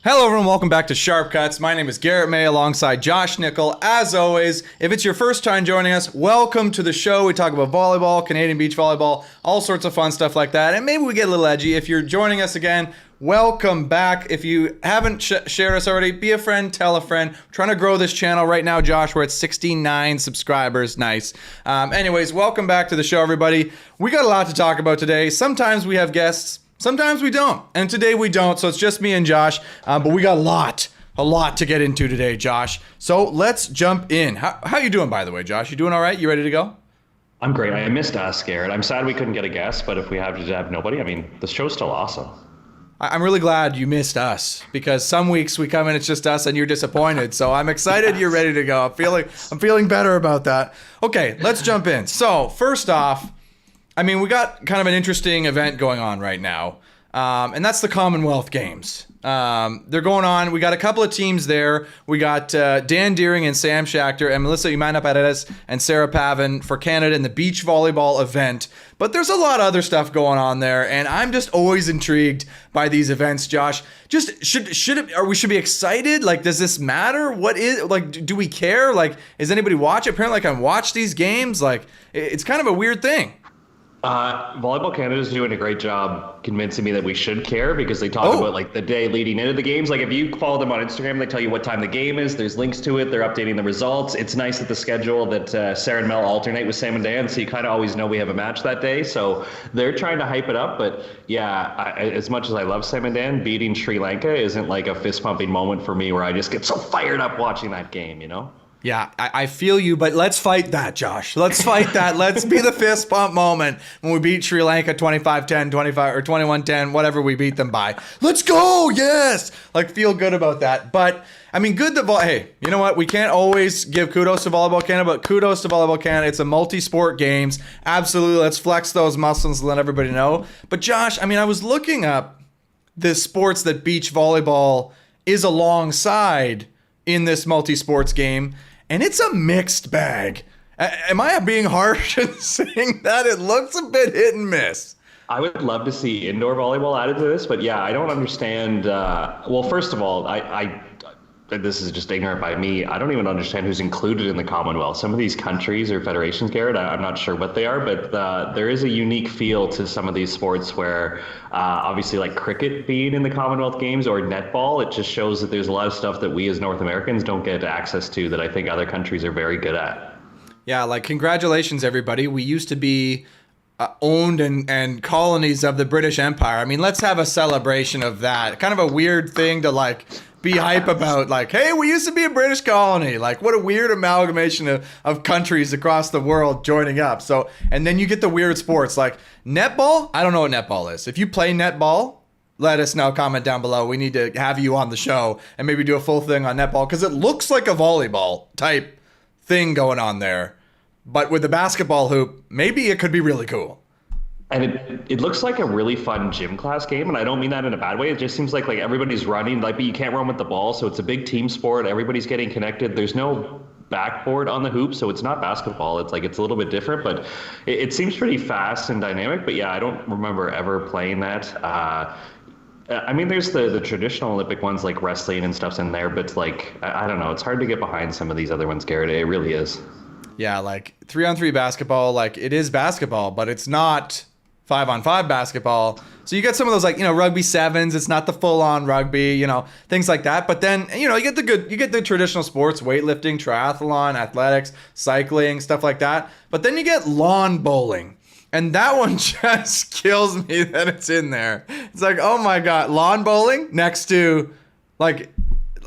Hello everyone, welcome back to Sharp Cuts. My name is Garrett May alongside Josh Nickel. As always, if it's your first time joining us, welcome to the show. We talk about volleyball, Canadian beach volleyball, all sorts of fun stuff like that, and maybe we get a little edgy. If you're joining us again, welcome back. If you haven't shared us already, be a friend, tell a friend. We're trying to grow this channel right now, Josh. We're at 69 subscribers. Nice. Anyways, welcome back to the show, everybody. We got a lot to talk about today. Sometimes we have guests. Sometimes we don't, and today we don't, so it's just me and Josh, but we got a lot to get into today, Josh. So let's jump in. How you doing, by the way, Josh? You doing all right? You ready to go? I'm great. I missed us, Garrett. I'm sad we couldn't get a guest, but if we have to have nobody, I mean, the show's still awesome. I'm really glad you missed us, because some weeks we come in, it's just us, and you're disappointed. So I'm excited you're ready to go. I'm feeling better about that. Okay, let's jump in. So first off, I mean, we got kind of an interesting event going on right now, and that's the Commonwealth Games. They're going on. We got a couple of teams there. We got Dan Deering and Sam Schachter and Melissa Umana Paredes and Sarah Pavin for Canada in the beach volleyball event. But there's a lot of other stuff going on there, and I'm just always intrigued by these events, Josh. Just we should be excited? Like, does this matter? What is, like, do we care? Like, is anybody watching? Apparently I can watch these games. Like, it's kind of a weird thing. Volleyball Canada is doing a great job convincing me that we should care, because they talk about like the day leading into the games. Like, if you follow them on Instagram, they tell you what time the game is. There's links to it. They're updating the results. It's nice at the schedule that Sarah and Mel alternate with Sam and Dan, so you kind of always know we have a match that day. So they're trying to hype it up. But yeah, as much as I love Sam and Dan, beating Sri Lanka isn't like a fist pumping moment for me where I just get so fired up watching that game, you know? Yeah, I feel you, but let's fight that, Josh. Let's fight that. Let's be the fist pump moment when we beat Sri Lanka 25-10, 25 or 21-10, whatever we beat them by. Let's go, yes! Like, feel good about that. But, I mean, hey, you know what? We can't always give kudos to Volleyball Canada, but kudos to Volleyball Canada. It's a multi-sport games. Absolutely, let's flex those muscles and let everybody know. But, Josh, I mean, I was looking up the sports that beach volleyball is alongside in this multi-sports game, and it's a mixed bag. Am I being harsh in saying that? It looks a bit hit and miss. I would love to see indoor volleyball added to this, but yeah, I don't understand. Well, first of all, I this is just ignorant by me. I don't even understand who's included in the Commonwealth. Some of these countries or federations, Garrett, I'm not sure what they are, but there is a unique feel to some of these sports where obviously, like cricket being in the Commonwealth Games or netball, it just shows that there's a lot of stuff that we as North Americans don't get access to that I think other countries are very good at. Yeah, like, congratulations, everybody. We used to be owned and colonies of the British Empire. I mean, let's have a celebration of that. Kind of a weird thing to, like, be hype about, like, hey, we used to be a British colony. Like, what a weird amalgamation of countries across the world joining up. So, and then you get the weird sports like netball. I don't know what netball is. If you play netball, let us know, comment down below. We need to have you on the show and maybe do a full thing on netball, because it looks like a volleyball type thing going on there. But with the basketball hoop, maybe it could be really cool. And it looks like a really fun gym class game, and I don't mean that in a bad way. It just seems like everybody's running, like, but you can't run with the ball, so it's a big team sport. Everybody's getting connected. There's no backboard on the hoop, so it's not basketball. It's a little bit different, but it seems pretty fast and dynamic. But yeah, I don't remember ever playing that. I mean, there's the traditional Olympic ones like wrestling and stuff's in there, but like, I don't know. It's hard to get behind some of these other ones, Garrett. It really is. Yeah, like 3-on-3 basketball, like, it is basketball, but it's not 5-on-5 basketball. So you get some of those, like, you know, rugby sevens. It's not the full-on rugby, you know, things like that. But then, you know, you get the traditional sports, weightlifting, triathlon, athletics, cycling, stuff like that. But then you get lawn bowling. And that one just kills me that it's in there. It's like, oh my God, lawn bowling next to, like,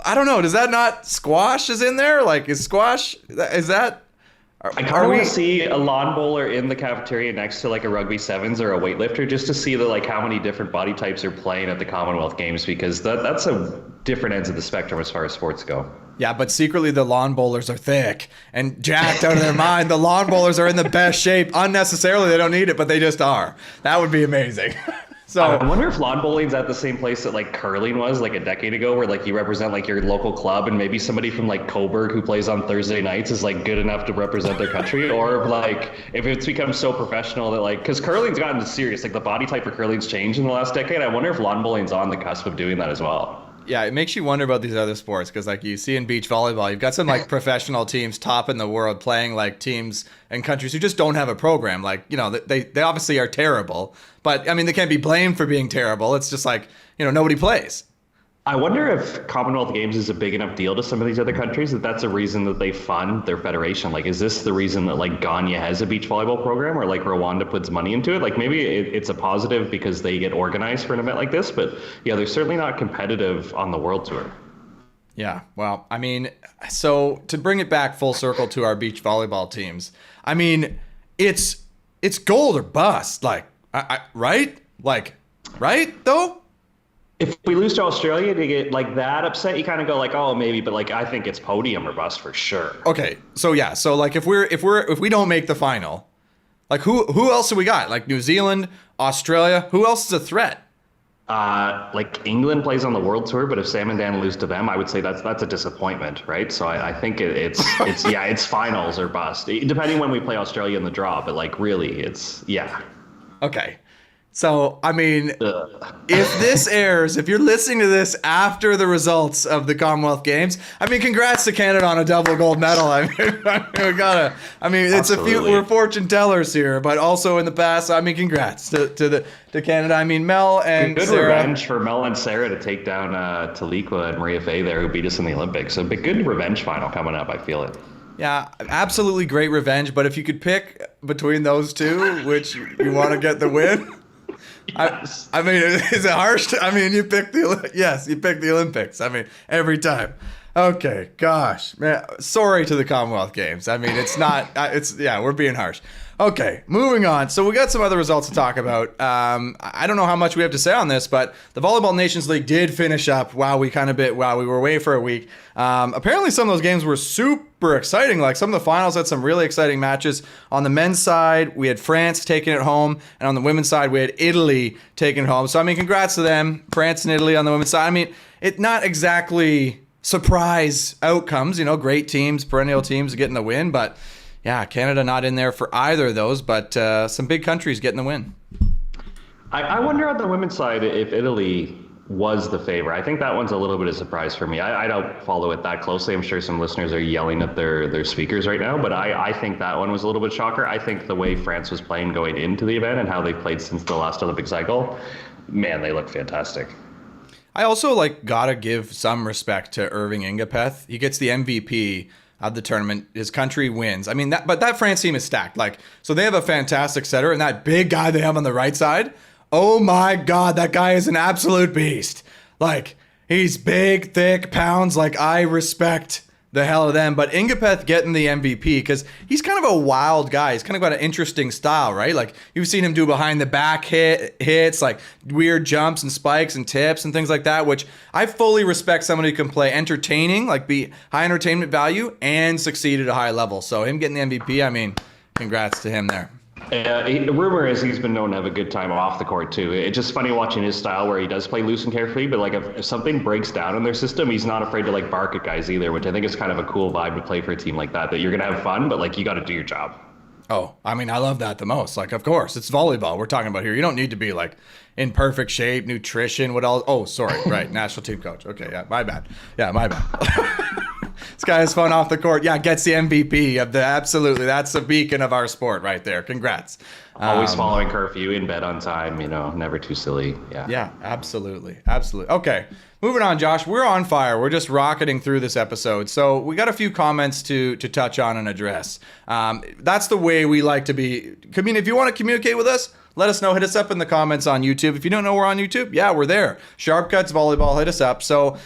I don't know, does that not, squash is in there? Like, is squash, is that... I kind of want to see a lawn bowler in the cafeteria next to like a rugby sevens or a weightlifter, just to see like how many different body types are playing at the Commonwealth Games, because that's a different ends of the spectrum as far as sports go. Yeah, but secretly the lawn bowlers are thick and jacked out of their mind. The lawn bowlers are in the best shape. Unnecessarily, they don't need it, but they just are. That would be amazing. So I wonder if lawn bowling's at the same place that like curling was like a decade ago, where like you represent like your local club, and maybe somebody from like Coburg who plays on Thursday nights is like good enough to represent their country, or like if it's become so professional that like, because curling's gotten serious, like the body type for curling's changed in the last decade. I wonder if lawn bowling's on the cusp of doing that as well. Yeah, it makes you wonder about these other sports because, like, you see in beach volleyball, you've got some like professional teams top in the world playing like teams and countries who just don't have a program. Like, you know, they obviously are terrible, but I mean, they can't be blamed for being terrible. It's just like, you know, nobody plays. I wonder if Commonwealth Games is a big enough deal to some of these other countries that that's a reason that they fund their federation. Like, is this the reason that like Ghana has a beach volleyball program, or like Rwanda puts money into it? Like, maybe it's a positive because they get organized for an event like this, but yeah, they're certainly not competitive on the world tour. Yeah, well, I mean, so to bring it back full circle to our beach volleyball teams, I mean, it's gold or bust, like, right? Like, right though? If we lose to Australia to get like that upset, you kind of go like, oh, maybe, but like I think it's podium or bust for sure. Okay, so yeah, so like if we don't make the final, like who else do we got? Like New Zealand, Australia, who else is a threat? Like England plays on the world tour, but if Sam and Dan lose to them, I would say that's a disappointment, right? So I think it's yeah, it's finals or bust, depending when we play Australia in the draw. But like really, it's yeah. Okay. So, I mean, if this airs, if you're listening to this after the results of the Commonwealth Games, I mean, congrats to Canada on a double gold medal. I mean, it's Absolutely. we're fortune tellers here, but also in the past, I mean, congrats to Canada. I mean, Mel and good Sarah. Revenge for Mel and Sarah to take down Talikwa and Maria Faye there, who beat us in the Olympics. So, but good revenge final coming up. I feel it. Yeah, absolutely great revenge. But if you could pick between those two, which you want to get the win. Yes. I mean, is it harsh? I mean, you pick the Olympics. I mean, every time. Okay, gosh, man. Sorry to the Commonwealth Games. I mean, it's not. We're being harsh. Okay, moving on. So we got some other results to talk about. I don't know how much we have to say on this, but the Volleyball Nations League did finish up while we were away for a week. Apparently, some of those games were super exciting. Like some of the finals had some really exciting matches. On the men's side, we had France taking it home, and on the women's side, we had Italy taking it home. So I mean, congrats to them, France and Italy on the women's side. I mean, it not exactly surprise outcomes. You know, great teams, perennial teams getting the win, but. Yeah, Canada not in there for either of those, but some big countries getting the win. I wonder on the women's side if Italy was the favorite. I think that one's a little bit of a surprise for me. I don't follow it that closely. I'm sure some listeners are yelling at their speakers right now, but I think that one was a little bit shocker. I think the way France was playing going into the event and how they've played since the last Olympic cycle, man, they look fantastic. I also gotta give some respect to Irving Ingapeth. He gets the MVP of the tournament. His country wins. I mean, but that France team is stacked. So they have a fantastic setter, and that big guy they have on the right side, oh my God, that guy is an absolute beast. He's big, thick, pounds. I respect the hell of them. But Ingapeth getting the MVP because he's kind of a wild guy. He's kind of got an interesting style, right? You've seen him do behind the back hits, weird jumps and spikes and tips and things like that, which I fully respect somebody who can play entertaining, be high entertainment value and succeed at a high level. So him getting the MVP, I mean, congrats to him there. The rumor is he's been known to have a good time off the court too. It's just funny watching his style where he does play loose and carefree, but if something breaks down in their system, he's not afraid to bark at guys either, which I think is kind of a cool vibe to play for a team like that you're going to have fun, but you got to do your job. Oh, I mean, I love that the most. Of course, it's volleyball we're talking about here. You don't need to be in perfect shape, nutrition, what else? Oh, sorry. Right. National team coach. Okay. Yeah. My bad. This guy has fun off the court. Yeah, gets the MVP of absolutely. That's the beacon of our sport right there. Congrats. Always following curfew, in bed on time, never too silly. Yeah. Yeah, absolutely. Absolutely. Okay, moving on, Josh. We're on fire. We're just rocketing through this episode. So we got a few comments to touch on and address. That's the way we like to be. If you want to communicate with us, let us know. Hit us up in the comments on YouTube. If you don't know we're on YouTube, yeah, we're there. Sharp Cuts Volleyball, hit us up. So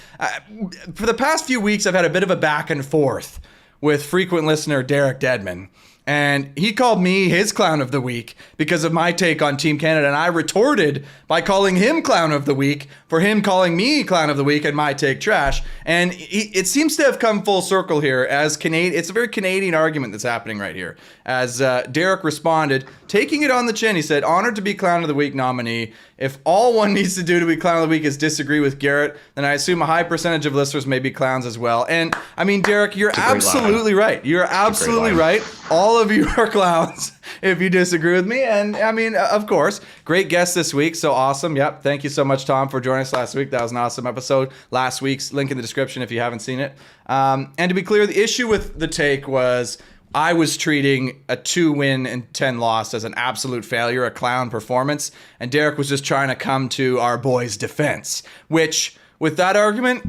for the past few weeks, I've had a bit of a back and forth with frequent listener Derek Dedman. And he called me his clown of the week because of my take on Team Canada. And I retorted by calling him clown of the week for him calling me clown of the week and my take trash. And it seems to have come full circle here as Canadian. It's a very Canadian argument that's happening right here. As Derek responded, taking it on the chin, he said, honored to be clown of the week nominee. If all one needs to do to be clown of the week is disagree with Garrett, then I assume a high percentage of listeners may be clowns as well. And I mean, Derek, you're absolutely right. You're absolutely right. All all of you are clowns if you disagree with me. And I mean, of course, great guest this week. So awesome. Yep. Thank you so much, Tom, for joining us last week. That was an awesome episode. Last week's link in the description if you haven't seen it. And to be clear, the issue with the take was I was treating a 2-win and 10 loss as an absolute failure, a clown performance. And Derek was just trying to come to our boys' defense, which... With that argument,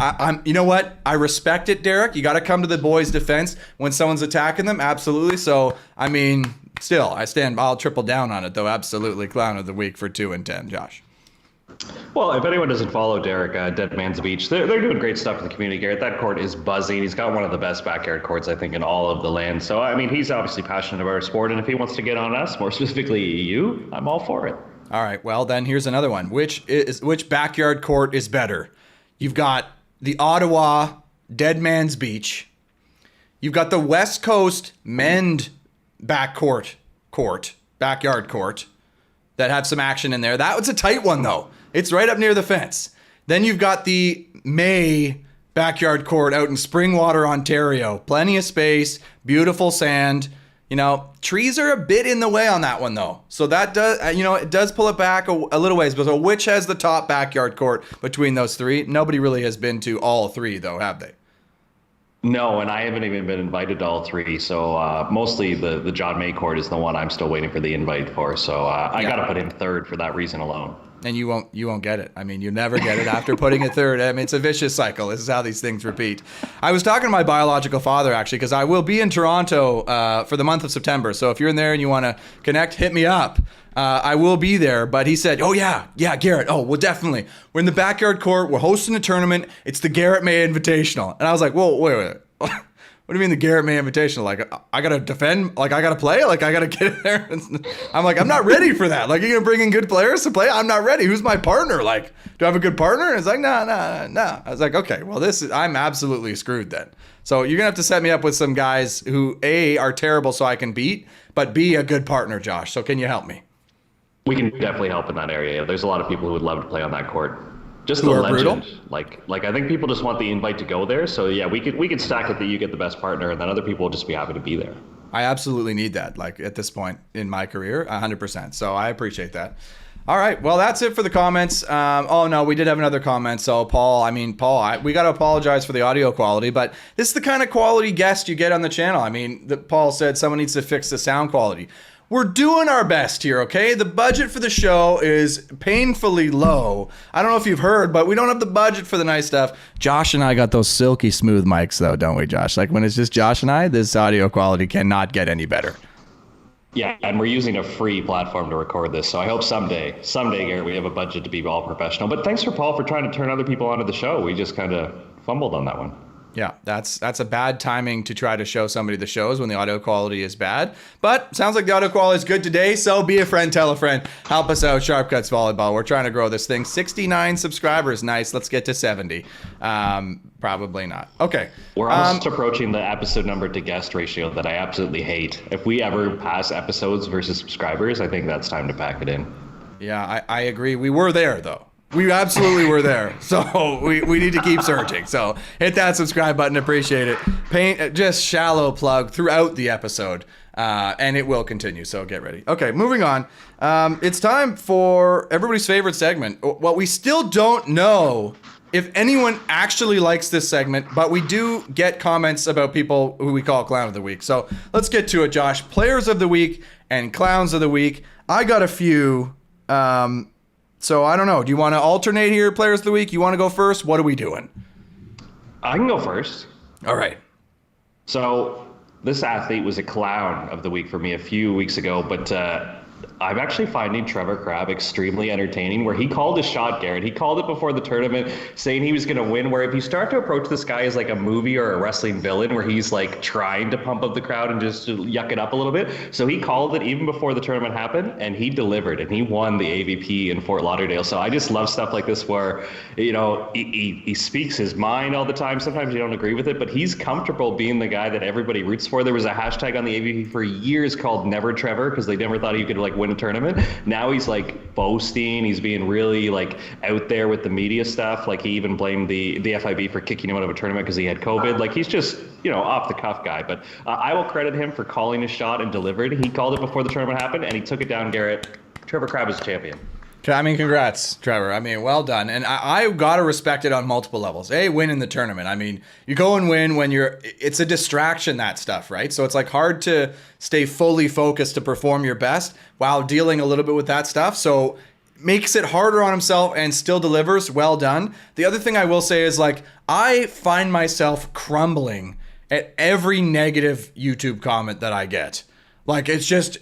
you know what? I respect it, Derek. You got to come to the boys' defense when someone's attacking them. Absolutely. So, I mean, still, I'll triple down on it, though. Absolutely. Clown of the week for 2 and 10, Josh. Well, if anyone doesn't follow Derek, Dead Man's Beach, they're doing great stuff in the community, Garrett. That court is buzzing. He's got one of the best backyard courts, I think, in all of the land. So, I mean, he's obviously passionate about our sport. And if he wants to get on us, more specifically you, I'm all for it. All right. Well, then here's another one. Which backyard court is better? You've got the Ottawa Dead Man's Beach. You've got the West Coast Mend backyard court that have some action in there. That was a tight one, though. It's right up near the fence. Then you've got the May backyard court out in Springwater, Ontario. Plenty of space, beautiful sand. You know, trees are a bit in the way on that one, though. So that does, it does pull it back a little ways. But so which has the top backyard court between those three? Nobody really has been to all three, though, have they? No, and I haven't even been invited to all three. So mostly the John May court is the one I'm still waiting for the invite for. So I got to put him third for that reason alone. And you won't get it. I mean, you never get it after putting it third. I mean, it's a vicious cycle. This is how these things repeat. I was talking to my biological father, actually, because I will be in Toronto for the month of September. So if you're in there and you want to connect, hit me up. I will be there. But he said, oh, yeah, Garrett. Oh, well, definitely. We're in the backyard court. We're hosting a tournament. It's the Garrett May Invitational. And I was like, whoa, wait. What do you mean the Garrett May Invitational? Like, I got to defend? Like, I got to play? Like, I got to get in there? I'm like, I'm not ready for that. Like, you're going to bring in good players to play? I'm not ready. Who's my partner? Like, do I have a good partner? And it's like, no. I was like, okay, well, I'm absolutely screwed then. So you're going to have to set me up with some guys who, A, are terrible so I can beat, but B, a good partner, Josh. So can you help me? We can definitely help in that area. There's a lot of people who would love to play on that court. Just who the are legend. Brutal? Like I think people just want the invite to go there. So yeah, we could stack it that you get the best partner, and then other people will just be happy to be there. I absolutely need that. Like at this point in my career, 100%. So I appreciate that. All right, well that's it for the comments. Oh no, we did have another comment. So Paul, we got to apologize for the audio quality, but this is the kind of quality guest you get on the channel. I mean, Paul said someone needs to fix the sound quality. We're doing our best here, okay? The budget for the show is painfully low. I don't know if you've heard, but we don't have the budget for the nice stuff. Josh and I got those silky smooth mics, though, don't we, Josh? Like, when it's just Josh and I, this audio quality cannot get any better. Yeah, and we're using a free platform to record this, so I hope someday, Garrett, we have a budget to be all professional. But thanks for Paul for trying to turn other people onto the show. We just kind of fumbled on that one. Yeah, that's a bad timing to try to show somebody the shows when the audio quality is bad. But sounds like the audio quality is good today, so be a friend, tell a friend. Help us out, Sharp Cuts Volleyball. We're trying to grow this thing. 69 subscribers, nice. Let's get to 70. Probably not. Okay. We're almost approaching the episode number to guest ratio that I absolutely hate. If we ever pass episodes versus subscribers, I think that's time to pack it in. Yeah, I agree. We were there, though. We absolutely were there. So we need to keep searching. So hit that subscribe button. Appreciate it. Just shallow plug throughout the episode. And it will continue. So get ready. Okay, moving on. It's time for everybody's favorite segment. What we still don't know if anyone actually likes this segment, but we do get comments about people who we call Clown of the Week. So let's get to it, Josh. Players of the Week and Clowns of the Week. I got a few. So I don't know. Do you want to alternate here, Players of the Week? You want to go first? What are we doing? I can go first. All right. So this athlete was a Clown of the Week for me a few weeks ago, but I'm actually finding Trevor Crabb extremely entertaining, where he called his shot, Garrett. He called it before the tournament, saying he was going to win, where if you start to approach this guy as like a movie or a wrestling villain, where he's like trying to pump up the crowd and just yuck it up a little bit. So he called it even before the tournament happened, and he delivered, and he won the AVP in Fort Lauderdale. So I just love stuff like this where, he speaks his mind all the time. Sometimes you don't agree with it, but he's comfortable being the guy that everybody roots for. There was a hashtag on the AVP for years called Never Trevor, because they never thought he could like win win a tournament. Now he's like boasting. He's being really like out there with the media stuff. Like he even blamed the FIB for kicking him out of a tournament because he had COVID. Like he's just, off the cuff guy. But I will credit him for calling his shot and delivered. He called it before the tournament happened and he took it down, Garrett. Trevor Crabb is champion. I mean, congrats, Trevor. I mean, well done. And I got to respect it on multiple levels. Win in the tournament. I mean, you go and win when it's a distraction, that stuff, right? So it's like hard to stay fully focused to perform your best while dealing a little bit with that stuff. So makes it harder on himself and still delivers. Well done. The other thing I will say is like, I find myself crumbling at every negative YouTube comment that I get. Like, it's just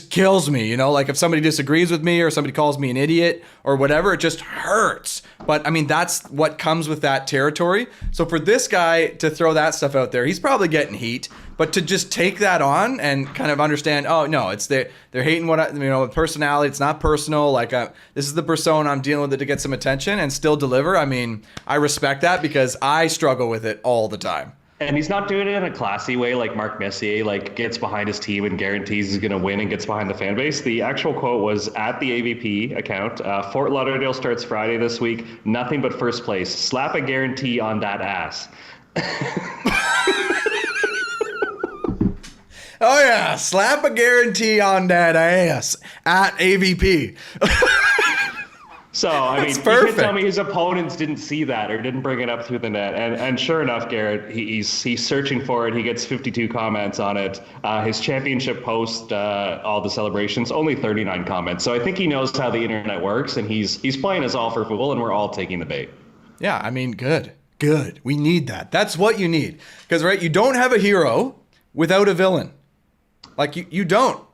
kills me, like if somebody disagrees with me or somebody calls me an idiot or whatever, it just hurts. But I mean, that's what comes with that territory. So for this guy to throw that stuff out there, he's probably getting heat, but to just take that on and kind of understand, oh no, it's they're hating personality. It's not personal. Like this is the persona I'm dealing with it to get some attention and still deliver. I mean, I respect that because I struggle with it all the time. And he's not doing it in a classy way like Mark Messier, like gets behind his team and guarantees he's going to win and gets behind the fan base. The actual quote was at the AVP account, Fort Lauderdale starts Friday this week. Nothing but first place. Slap a guarantee on that ass. Oh yeah, slap a guarantee on that ass at AVP. So, I mean, you can tell me his opponents didn't see that or didn't bring it up through the net. And sure enough, Garrett, he's searching for it. He gets 52 comments on it. His championship post, all the celebrations, only 39 comments. So I think he knows how the internet works, and he's playing us all for fool, and we're all taking the bait. Yeah, I mean, good. We need that. That's what you need. Because, right, you don't have a hero without a villain. Like, you don't.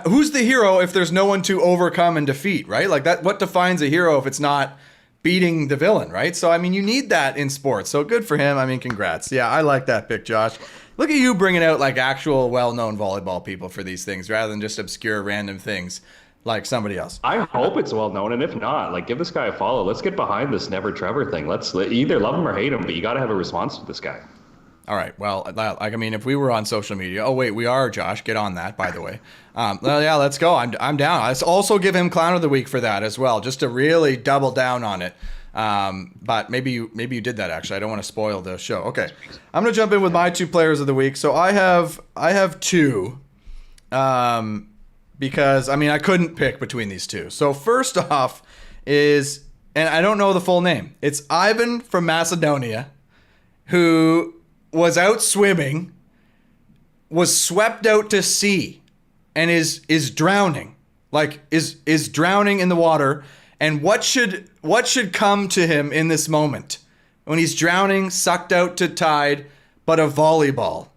Who's the hero if there's no one to overcome and defeat, right? Like that, what defines a hero if it's not beating the villain, right? So, I mean, you need that in sports. So good for him. I mean, congrats. Yeah, I like that pick, Josh. Look at you bringing out like actual well-known volleyball people for these things rather than just obscure random things like somebody else. I hope it's well-known, and if not, like give this guy a follow. Let's get behind this Never Trevor thing. Let's either love him or hate him, but you got to have a response to this guy. All right. Well, like, I mean, if we were on social media, oh wait, we are, Josh. Get on that, by the way. Well, yeah, let's go. I'm down. Let's also give him Clown of the Week for that as well, just to really double down on it. But maybe you did that actually. I don't want to spoil the show. Okay, I'm gonna jump in with my two players of the week. So I have two, because I mean I couldn't pick between these two. So first off is, and I don't know the full name. It's Ivan from Macedonia, who was out swimming, was swept out to sea, and is drowning. Like is drowning in the water. And what should come to him in this moment when he's drowning, sucked out to tide, but a volleyball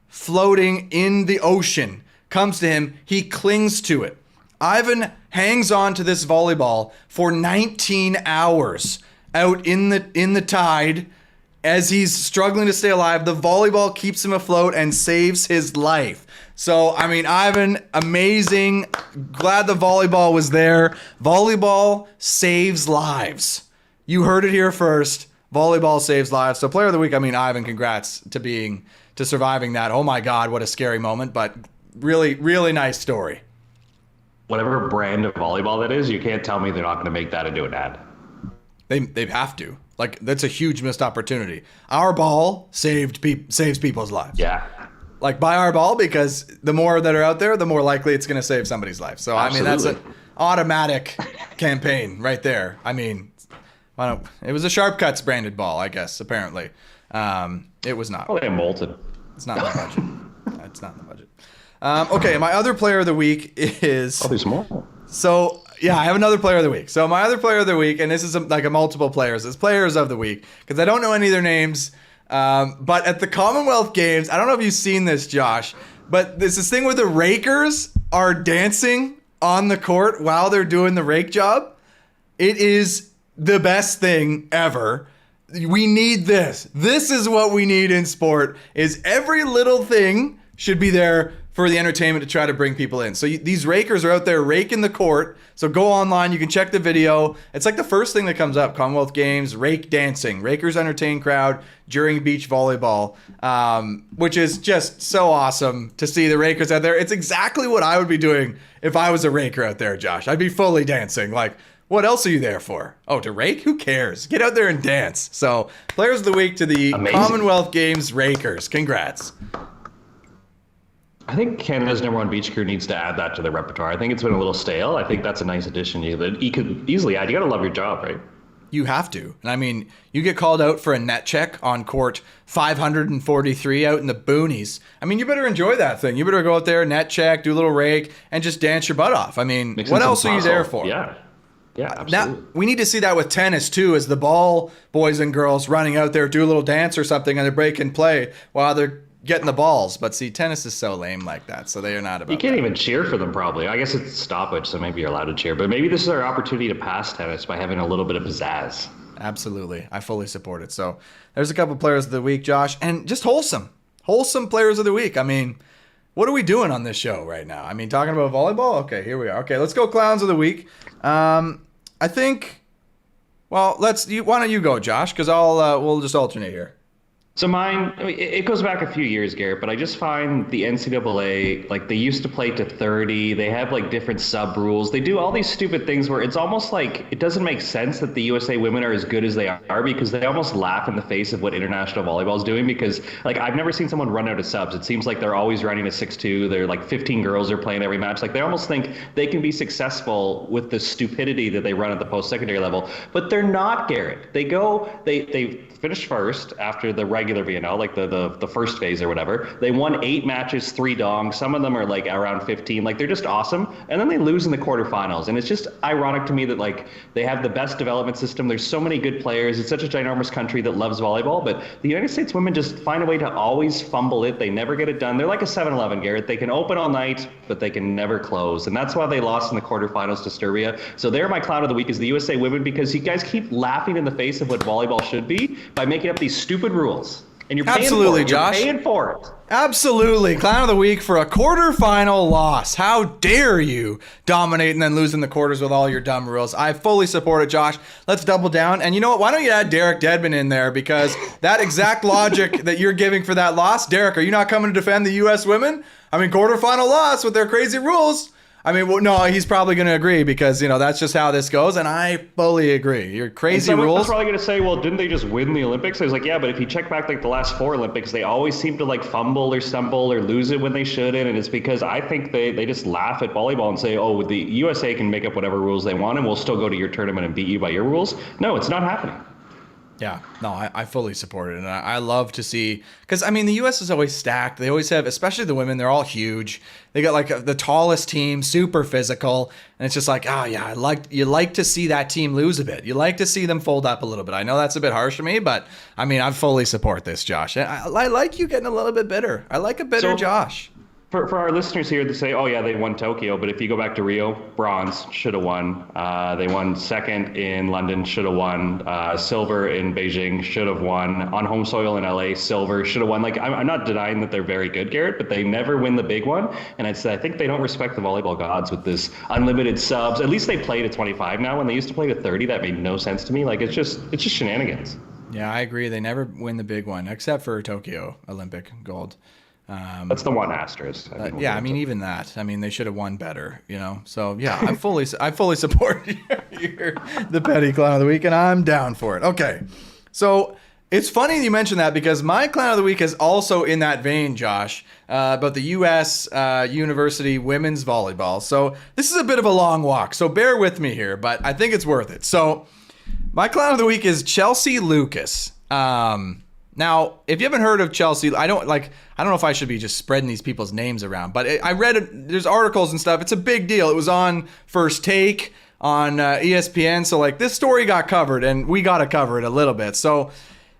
floating in the ocean comes to him. He clings to it. Ivan hangs on to this volleyball for 19 hours out in the tide. As he's struggling to stay alive, the volleyball keeps him afloat and saves his life. So, I mean, Ivan, amazing. Glad the volleyball was there. Volleyball saves lives. You heard it here first. Volleyball saves lives. So, player of the week, I mean, Ivan, congrats to surviving that. Oh my God, what a scary moment, but really, really nice story. Whatever brand of volleyball that is, you can't tell me they're not going to make that into an ad. They have to. Like, that's a huge missed opportunity. Our ball saves people's lives. Yeah. Like, buy our ball, because the more that are out there, the more likely it's going to save somebody's life. So, absolutely. I mean, that's an automatic campaign right there. I mean, it was a Sharp Cuts branded ball, I guess, apparently. It was not. Oh, they molted. It's not in the budget. It's not in the budget. Okay, my other player of the week is... Oh, there's more. So... Yeah, I have another player of the week. So my other player of the week, and this is like a multiple players. It's players of the week because I don't know any of their names. But at the Commonwealth Games, I don't know if you've seen this, Josh, but there's this thing where the rakers are dancing on the court while they're doing the rake job. It is the best thing ever. We need this. This is what we need in sport. Is every little thing should be there for the entertainment to try to bring people in. So these rakers are out there raking the court. So go online, you can check the video. It's like the first thing that comes up, Commonwealth Games, rake dancing. Rakers entertain crowd during beach volleyball, which is just so awesome to see the rakers out there. It's exactly what I would be doing if I was a raker out there, Josh. I'd be fully dancing. Like, what else are you there for? Oh, to rake? Who cares? Get out there and dance. So, Players of the Week to the Commonwealth Games Rakers. Congrats. I think Canada's #1 beach crew needs to add that to their repertoire. I think it's been a little stale. I think that's a nice addition that you could easily add. You got to love your job, right? You have to. And I mean, you get called out for a net check on court 543 out in the boonies. I mean, you better enjoy that thing. You better go out there, net check, do a little rake, and just dance your butt off. I mean, what else are you there for? Yeah. Yeah, absolutely. Now, we need to see that with tennis, too, as the ball boys and girls running out there, do a little dance or something, and they break and play while they're getting the balls. But see, tennis is so lame like that, so they are not about You can't even cheer for them, probably. I guess it's stoppage, so maybe you're allowed to cheer. But maybe this is our opportunity to pass tennis by having a little bit of pizzazz. Absolutely. I fully support it. So there's a couple players of the week, Josh, and just wholesome players of the week. I mean, what are we doing on this show right now? I mean, talking about volleyball? Okay, here we are. Okay, let's go clowns of the week. I think, well, why don't you go, Josh, because we'll just alternate here. So mine, I mean, it goes back a few years, Garrett, but I just find the NCAA, like, they used to play to 30. They have, like, different sub rules. They do all these stupid things where it's almost like it doesn't make sense that the USA women are as good as they are, because they almost laugh in the face of what international volleyball is doing, because, like, I've never seen someone run out of subs. It seems like they're always running a 6-2. They're like 15 girls are playing every match. Like, they almost think they can be successful with the stupidity that they run at the post-secondary level, but they're not, Garrett. They finished first after the regular VNL, like the first phase or whatever. They won 8 matches, 3 dongs. Some of them are like around 15. Like, they're just awesome. And then they lose in the quarterfinals. And it's just ironic to me that, like, they have the best development system. There's so many good players. It's such a ginormous country that loves volleyball. But the United States women just find a way to always fumble it. They never get it done. They're like a 7-Eleven, Garrett. They can open all night, but they can never close. And that's why they lost in the quarterfinals to Serbia. So they're my clown of the week is the USA women, because you guys keep laughing in the face of what volleyball should be by making up these stupid rules. And you're paying Absolutely, for it. Josh. You're paying for it. Absolutely. Clown of the week for a quarterfinal loss. How dare you dominate and then lose in the quarters with all your dumb rules. I fully support it, Josh. Let's double down. And you know what? Why don't you add Derek Dedman in there? Because that exact logic that you're giving for that loss, Derek, are you not coming to defend the U.S. women? I mean, quarterfinal loss with their crazy rules. I mean, well, no, he's probably going to agree because, you know, that's just how this goes. And I fully agree. Your crazy rules. Someone's probably going to say, well, didn't they just win the Olympics? I was like, yeah, but if you check back like the last 4 Olympics, they always seem to like fumble or stumble or lose it when they shouldn't. And it's because I think they just laugh at volleyball and say, oh, the USA can make up whatever rules they want and we'll still go to your tournament and beat you by your rules. No, it's not happening. Yeah, no, I fully support it. And I love to see, because, I mean, the U.S. is always stacked. They always have, especially the women, they're all huge. They got like the tallest team, super physical. And it's just like, yeah, you like to see that team lose a bit. You like to see them fold up a little bit. I know that's a bit harsh to me, but I mean, I fully support this, Josh. I like you getting a little bit bitter. I like a bitter Josh. For our listeners here to say, oh, yeah, they won Tokyo, but if you go back to Rio, bronze, should have won. They won second in London, should have won. Silver in Beijing, should have won. On home soil in LA, silver, should have won. Like, I'm not denying that they're very good, Garrett, but they never win the big one. And I think they don't respect the volleyball gods with this unlimited subs. At least they play to 25 now. When they used to play to 30, that made no sense to me. Like, it's just shenanigans. Yeah, I agree. They never win the big one, except for Tokyo Olympic gold. That's the one asterisk. Yeah, I mean, even that. I mean, they should have won better, you know. So yeah, I fully support the petty clown of the week, and I'm down for it. Okay, so it's funny you mentioned that because my clown of the week is also in that vein, Josh, about the U.S. University women's volleyball. So this is a bit of a long walk, so bear with me here, but I think it's worth it. So my clown of the week is Chelsea Lucas. Now, if you haven't heard of Chelsea, I don't know if I should be just spreading these people's names around, but I read it, there's articles and stuff. It's a big deal. It was on First Take on ESPN. So like this story got covered and we got to cover it a little bit. So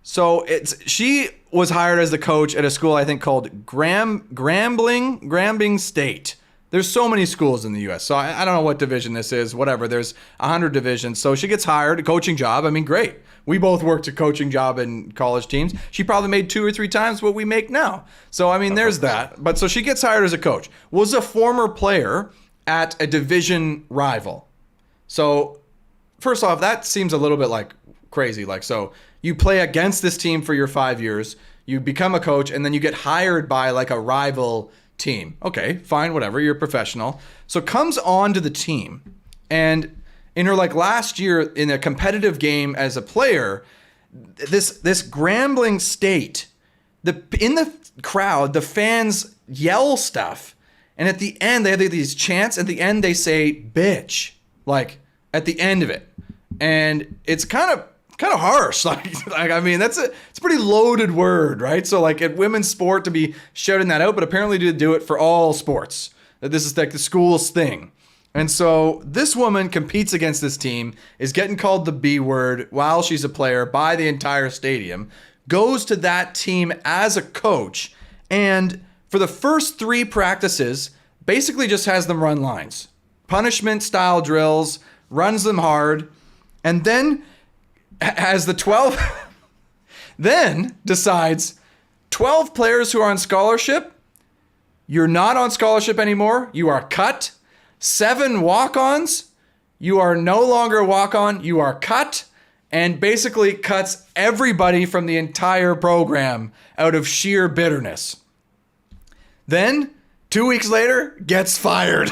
she was hired as the coach at a school, I think called Grambling State. There's so many schools in the U.S. So I don't know what division this is, whatever. There's 100 divisions. So she gets hired, a coaching job. I mean, great. We both worked a coaching job in college teams. She probably made 2 or 3 times what we make now. So, I mean, there's that. But so she gets hired as a coach. Was a former player at a division rival. So, first off, that seems a little bit like crazy. Like, so you play against this team for your 5 years, you become a coach, and then you get hired by like a rival team. Okay, fine, whatever. You're a professional. So comes on to the team, and in her like last year in a competitive game as a player, this Grambling State, in the crowd, the fans yell stuff, and at the end they have these chants. At the end they say "bitch," like at the end of it, and it's kind of harsh. Like I mean, it's a pretty loaded word, right? So like at women's sport to be shouting that out, but apparently to do it for all sports. That this is like the school's thing. And so this woman competes against this team, is getting called the B word while she's a player by the entire stadium, goes to that team as a coach, and for the first 3 practices, basically just has them run lines. Punishment style drills, runs them hard, and then has the 12 then decides 12 players who are on scholarship, you're not on scholarship anymore, you are cut. 7 walk-ons, you are no longer a walk-on, you are cut, and basically cuts everybody from the entire program out of sheer bitterness. Then 2 weeks later, gets fired.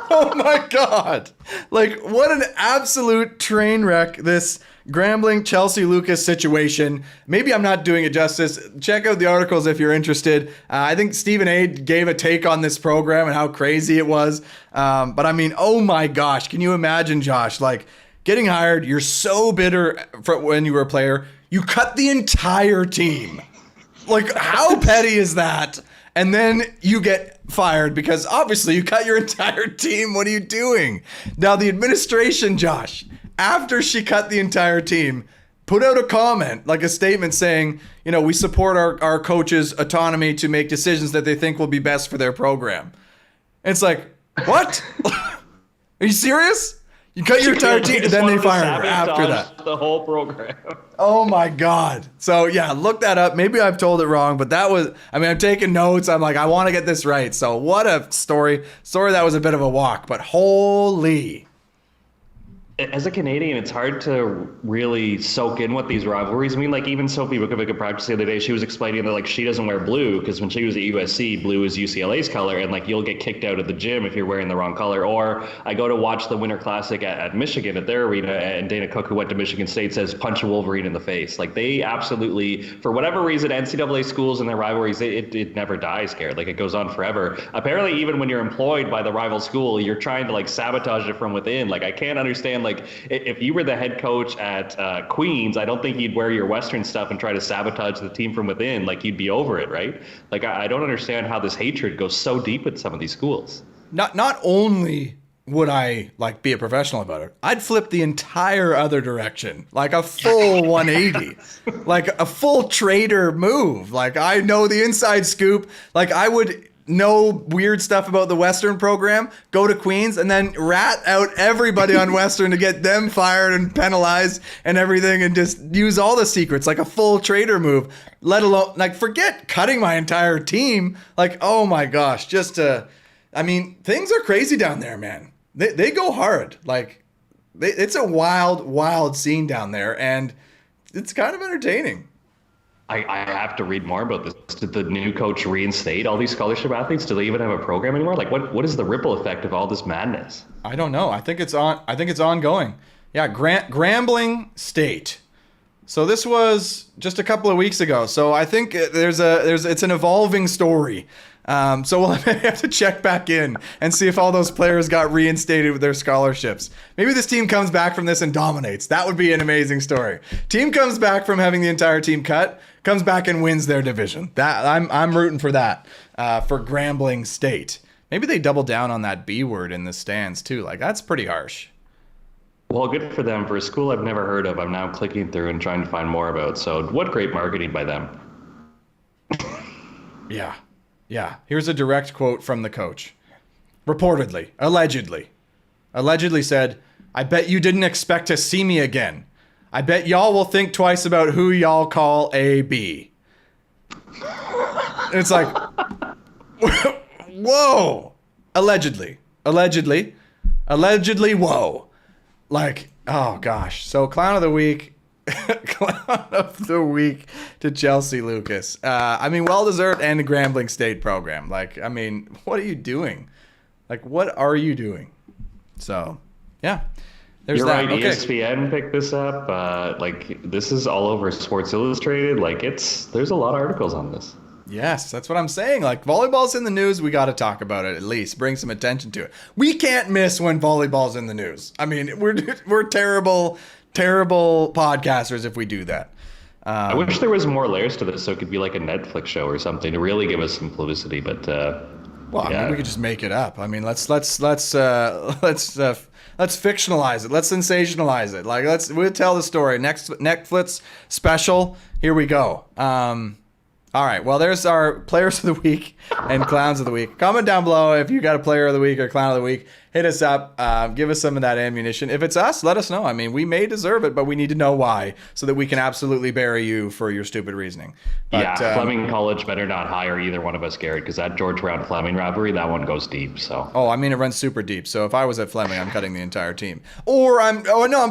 Oh my God. Like, what an absolute train wreck this Grambling Chelsea Lucas situation. Maybe I'm not doing it justice. Check out the articles if you're interested. I think Stephen A. gave a take on this program and how crazy it was. But I mean, oh my gosh, can you imagine, Josh? Like, getting hired, you're so bitter when you were a player, you cut the entire team. Like, how petty is that? And then you get fired because obviously you cut your entire team. What are you doing? Now, the administration, Josh, after she cut the entire team, put out a comment, like a statement saying, you know, we support our coaches' autonomy to make decisions that they think will be best for their program. And it's like, what? Are you serious? You cut your entire team, and then they fired her after that. The whole program. Oh my God. So yeah, look that up. Maybe I've told it wrong, but that was, I mean, I'm taking notes. I'm like, I want to get this right. So what a story. Sorry that was a bit of a walk, but holy. As a Canadian, it's hard to really soak in what these rivalries mean. Like, even Sophie Vukovic at practice the other day, she was explaining that, like, she doesn't wear blue because when she was at USC, blue is UCLA's color, and, like, you'll get kicked out of the gym if you're wearing the wrong color. Or I go to watch the Winter Classic at Michigan at their arena, and Dana Cook, who went to Michigan State, says, punch a Wolverine in the face. Like, they absolutely, for whatever reason, NCAA schools and their rivalries, it never dies, Garrett. Like, it goes on forever. Apparently, even when you're employed by the rival school, you're trying to, like, sabotage it from within. Like, I can't understand, like, if you were the head coach at Queens, I don't think you'd wear your Western stuff and try to sabotage the team from within. Like, you'd be over it, right? Like, I don't understand how this hatred goes so deep at some of these schools. Not only would I like be a professional about it, I'd flip the entire other direction, like a full 180, like a full trader move. Like, I know the inside scoop. Like, I would know weird stuff about the Western program, go to Queens, and then rat out everybody on Western to get them fired and penalized and everything, and just use all the secrets, like a full trader move. Let alone, like, forget cutting my entire team. Like, oh my gosh, I mean, things are crazy down there, man. They go hard. Like, it's a wild scene down there, and it's kind of entertaining. I have to read more about this. Did the new coach reinstate all these scholarship athletes? Do they even have a program anymore? Like, what is the ripple effect of all this madness? I don't know. I think it's ongoing. Yeah, Grambling State. So this was just a couple of weeks ago. So I think it's an evolving story. So we'll have to check back in and see if all those players got reinstated with their scholarships. Maybe this team comes back from this and dominates. That would be an amazing story. Team comes back from having the entire team cut, comes back and wins their division. That I'm rooting for that for Grambling State. Maybe they double down on that B word in the stands too. Like, that's pretty harsh. Well, good for them. For a school I've never heard of, I'm now clicking through and trying to find more about. So what great marketing by them. Yeah. Yeah, here's a direct quote from the coach. Reportedly, allegedly said, "I bet you didn't expect to see me again. I bet y'all will think twice about who y'all call AB." And it's like, whoa. Allegedly, whoa. Like, oh gosh. So clown of the week. Clown of the week to Chelsea Lucas. I mean, well-deserved, and the Grambling State program. Like, I mean, what are you doing? Like, what are you doing? So, yeah. There's You're that. right. Okay. ESPN picked this up. Like, this is all over Sports Illustrated. Like, there's a lot of articles on this. Yes, that's what I'm saying. Like, volleyball's in the news. We got to talk about it at least. Bring some attention to it. We can't miss when volleyball's in the news. I mean, we're terrible podcasters if we do that. I wish there was more layers to this, so it could be like a Netflix show or something to really give us some publicity. But well, yeah. I mean, we could just make it up. I mean, let's fictionalize it. Let's sensationalize it. Like, we'll tell the story. Next Netflix special. Here we go. All right. Well, there's our players of the week and clowns of the week. Comment down below if you got a player of the week or clown of the week. Hit us up. Give us some of that ammunition. If it's us, let us know. I mean, we may deserve it, but we need to know why so that we can absolutely bury you for your stupid reasoning. But, yeah, Fleming College better not hire either one of us, Garrett, because that George Brown-Fleming rivalry, that one goes deep. So. Oh, I mean, it runs super deep. So if I was at Fleming, I'm cutting the entire team. Or I'm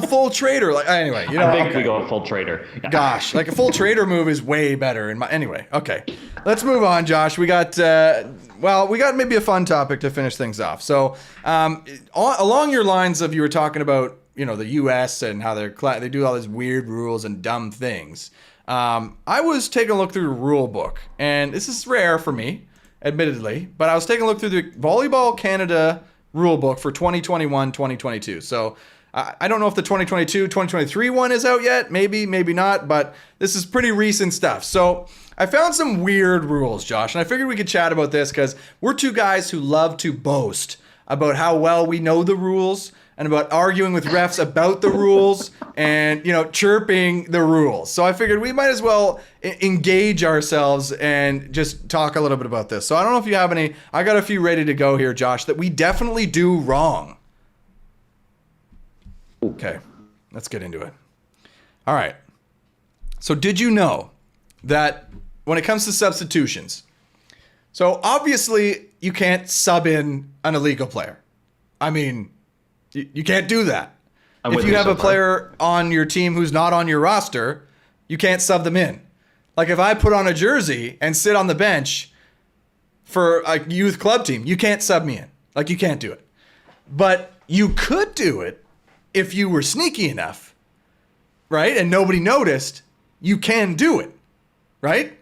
full trader. Like, anyway, I think we go full trader. Yeah. Gosh, like a full trader move is way better. Anyway, okay. Let's move on, Josh. We got maybe a fun topic to finish things off. So along your lines of, you were talking about, the U.S. and how they do all these weird rules and dumb things. I was taking a look through the rule book, and this is rare for me, admittedly, but I was taking a look through the Volleyball Canada rule book for 2021-2022. So I don't know if the 2022-2023 one is out yet. Maybe not, but this is pretty recent stuff. So I found some weird rules, Josh, and I figured we could chat about this because we're two guys who love to boast about how well we know the rules and about arguing with refs about the rules and, chirping the rules. So I figured we might as well engage ourselves and just talk a little bit about this. So I don't know if you have any. I got a few ready to go here, Josh, that we definitely do wrong. Okay, let's get into it. All right. So did you know that when it comes to substitutions, so obviously you can't sub in an illegal player. I mean, you can't do that. If you have a player on your team who's not on your roster, you can't sub them in. Like, if I put on a jersey and sit on the bench for a youth club team, you can't sub me in. Like, you can't do it. But you could do it if you were sneaky enough, right? And nobody noticed. You can do it, right?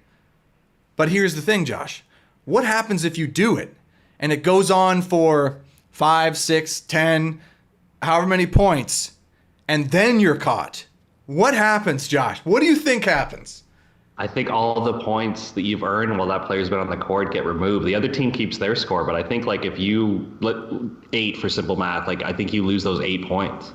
But here's the thing, Josh. What happens if you do it and it goes on for 5, 6, 10, however many points, and then you're caught? What happens, Josh? What do you think happens? I think all the points that you've earned while that player's been on the court get removed. The other team keeps their score, but I think, like, if you let 8 for simple math, like, I think you lose those 8 points.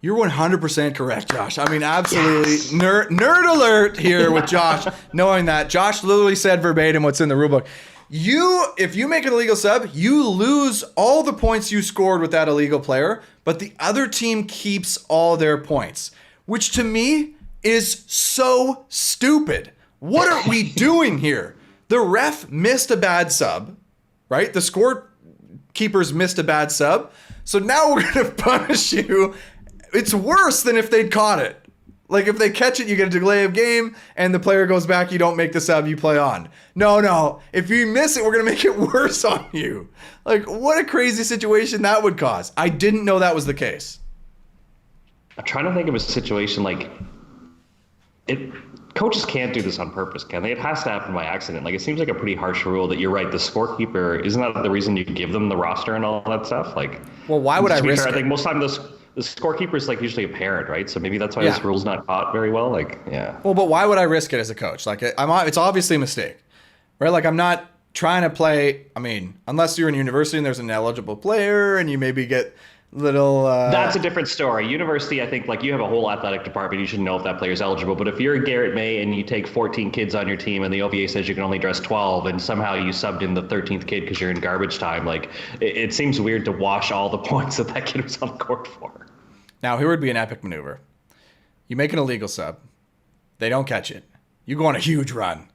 You're 100% correct, Josh. I mean, absolutely. Yes. Nerd alert here with Josh, knowing that Josh literally said verbatim what's in the rulebook. If you make an illegal sub, you lose all the points you scored with that illegal player, but the other team keeps all their points, which to me is so stupid. What are we doing here? The ref missed a bad sub, right? The scorekeepers missed a bad sub. So now we're going to punish you. It's worse than if they'd caught it. Like, if they catch it, you get a delay of game, and the player goes back, you don't make the sub, you play on. No. If you miss it, we're going to make it worse on you. Like, what a crazy situation that would cause. I didn't know that was the case. I'm trying to think of a situation like coaches can't do this on purpose, can they? It has to happen by accident. Like, it seems like a pretty harsh rule that you're right. The scorekeeper, isn't that the reason you give them the roster and all that stuff? Like, well, why would I risk it? I think most of the time the scorekeeper is, like, usually a parent, right? So maybe that's why this rule's not taught very well. Like, yeah. Well, but why would I risk it as a coach? Like, it's obviously a mistake, right? Like, I'm not trying to play. I mean, unless you're in university and there's an eligible player and you maybe get That's a different story. University, I think, like you have a whole athletic department. You should know if that player's eligible. But if you're Garrett May and you take 14 kids on your team and the OVA says you can only dress 12 and somehow you subbed in the 13th kid because you're in garbage time, like it seems weird to wash all the points that kid was on the court for. Now, here would be an epic maneuver. You make an illegal sub. They don't catch it. You go on a huge run.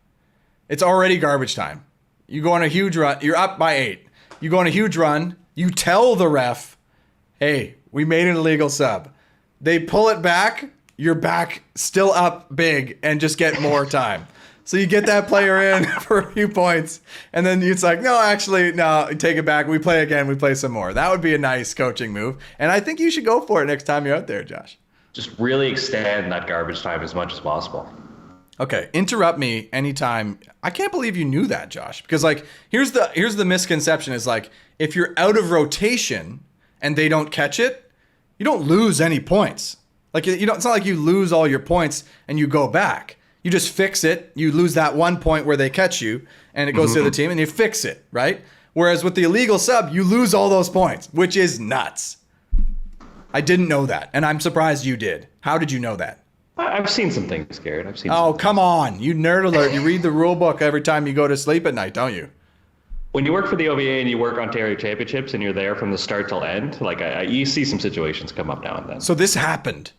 It's already garbage time. You go on a huge run. You're up by 8. You go on a huge run. You tell the ref, hey, we made an illegal sub. They pull it back. You're back still up big and just get more time. So you get that player in for a few points. And then it's like, no, actually, no, take it back. We play again. We play some more. That would be a nice coaching move. And I think you should go for it next time you're out there, Josh. Just really extend that garbage time as much as possible. Okay, interrupt me anytime. I can't believe you knew that, Josh. Because like, here's the misconception is like, if you're out of rotation and they don't catch it, you don't lose any points. Like you don't. It's not like you lose all your points and you go back. You just fix it. You lose that 1 point where they catch you, and it goes to the team, and you fix it, right? Whereas with the illegal sub, you lose all those points, which is nuts. I didn't know that, and I'm surprised you did. How did you know that? I've seen some things, Garrett. I've seen. Oh, come on. You nerd alert. You read the rule book every time you go to sleep at night, don't you? When you work for the OVA and you work Ontario Championships and you're there from the start till end, like you see some situations come up now and then. So this happened.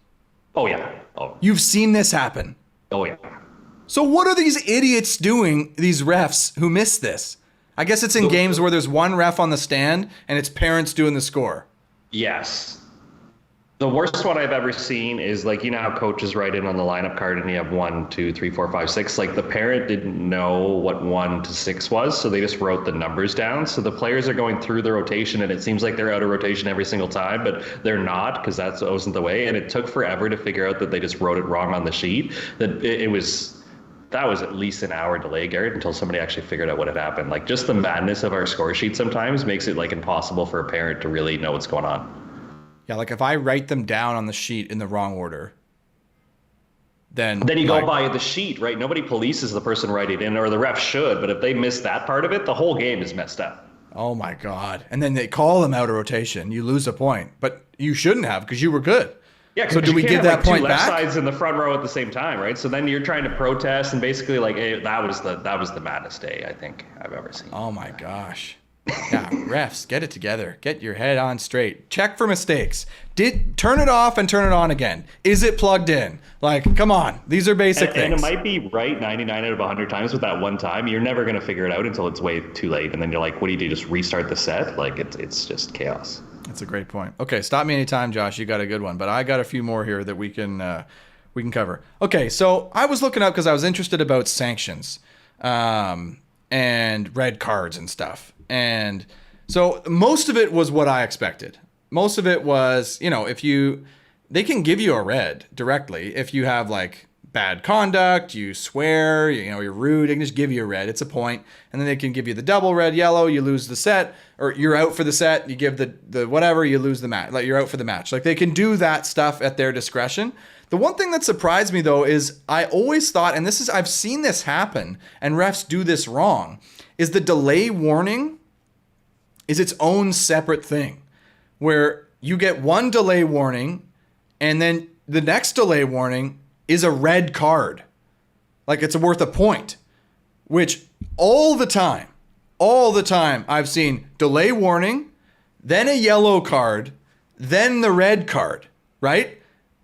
Oh, yeah. Oh. You've seen this happen. Oh, yeah. So what are these idiots doing, these refs who miss this? I guess it's in games where there's one ref on the stand and it's parents doing the score. Yes. The worst one I've ever seen is like, you know how coaches write in on the lineup card and you have 1, 2, 3, 4, 5, 6. Like the parent didn't know what 1 to 6 was, so they just wrote the numbers down. So the players are going through the rotation and it seems like they're out of rotation every single time, but they're not because that wasn't the way. And it took forever to figure out that they just wrote it wrong on the sheet. That was at least an hour delay, Garrett, until somebody actually figured out what had happened. Like just the madness of our score sheet sometimes makes it like impossible for a parent to really know what's going on. Yeah, like if I write them down on the sheet in the wrong order, then you go by the sheet, right? Nobody polices the person writing in, or the ref should, but if they miss that part of it, the whole game is messed up. Oh my God. And then they call them out of rotation. You lose a point, but you shouldn't have because you were good. Yeah, so do we give that point back? Two left sides in the front row at the same time, right? So then you're trying to protest and basically like that was the maddest day I think I've ever seen. Oh my gosh. Yeah, refs, get it together. Get your head on straight. Check for mistakes. Turn it off and turn it on again. Is it plugged in? Like, come on. These are basic things. And it might be right 99 out of 100 times with that one time. You're never going to figure it out until it's way too late. And then you're like, what do you do? Just restart the set? Like, it's just chaos. That's a great point. Okay, stop me anytime, Josh. You got a good one. But I got a few more here that we can cover. Okay, so I was looking up because I was interested about sanctions and red cards and stuff. And so most of it was what I expected. Most of it was, they can give you a red directly if you have like bad conduct, you swear, you're rude, they can just give you a red. It's a point. And then they can give you the double red, yellow, you lose the set, or you're out for the set, you give the whatever, you lose the match. Like you're out for the match. Like they can do that stuff at their discretion. The one thing that surprised me though is I always thought, and I've seen this happen, and refs do this wrong, is the delay warning is its own separate thing where you get one delay warning and then the next delay warning is a red card. Like it's worth a point, which all the time I've seen delay warning, then a yellow card, then the red card, right?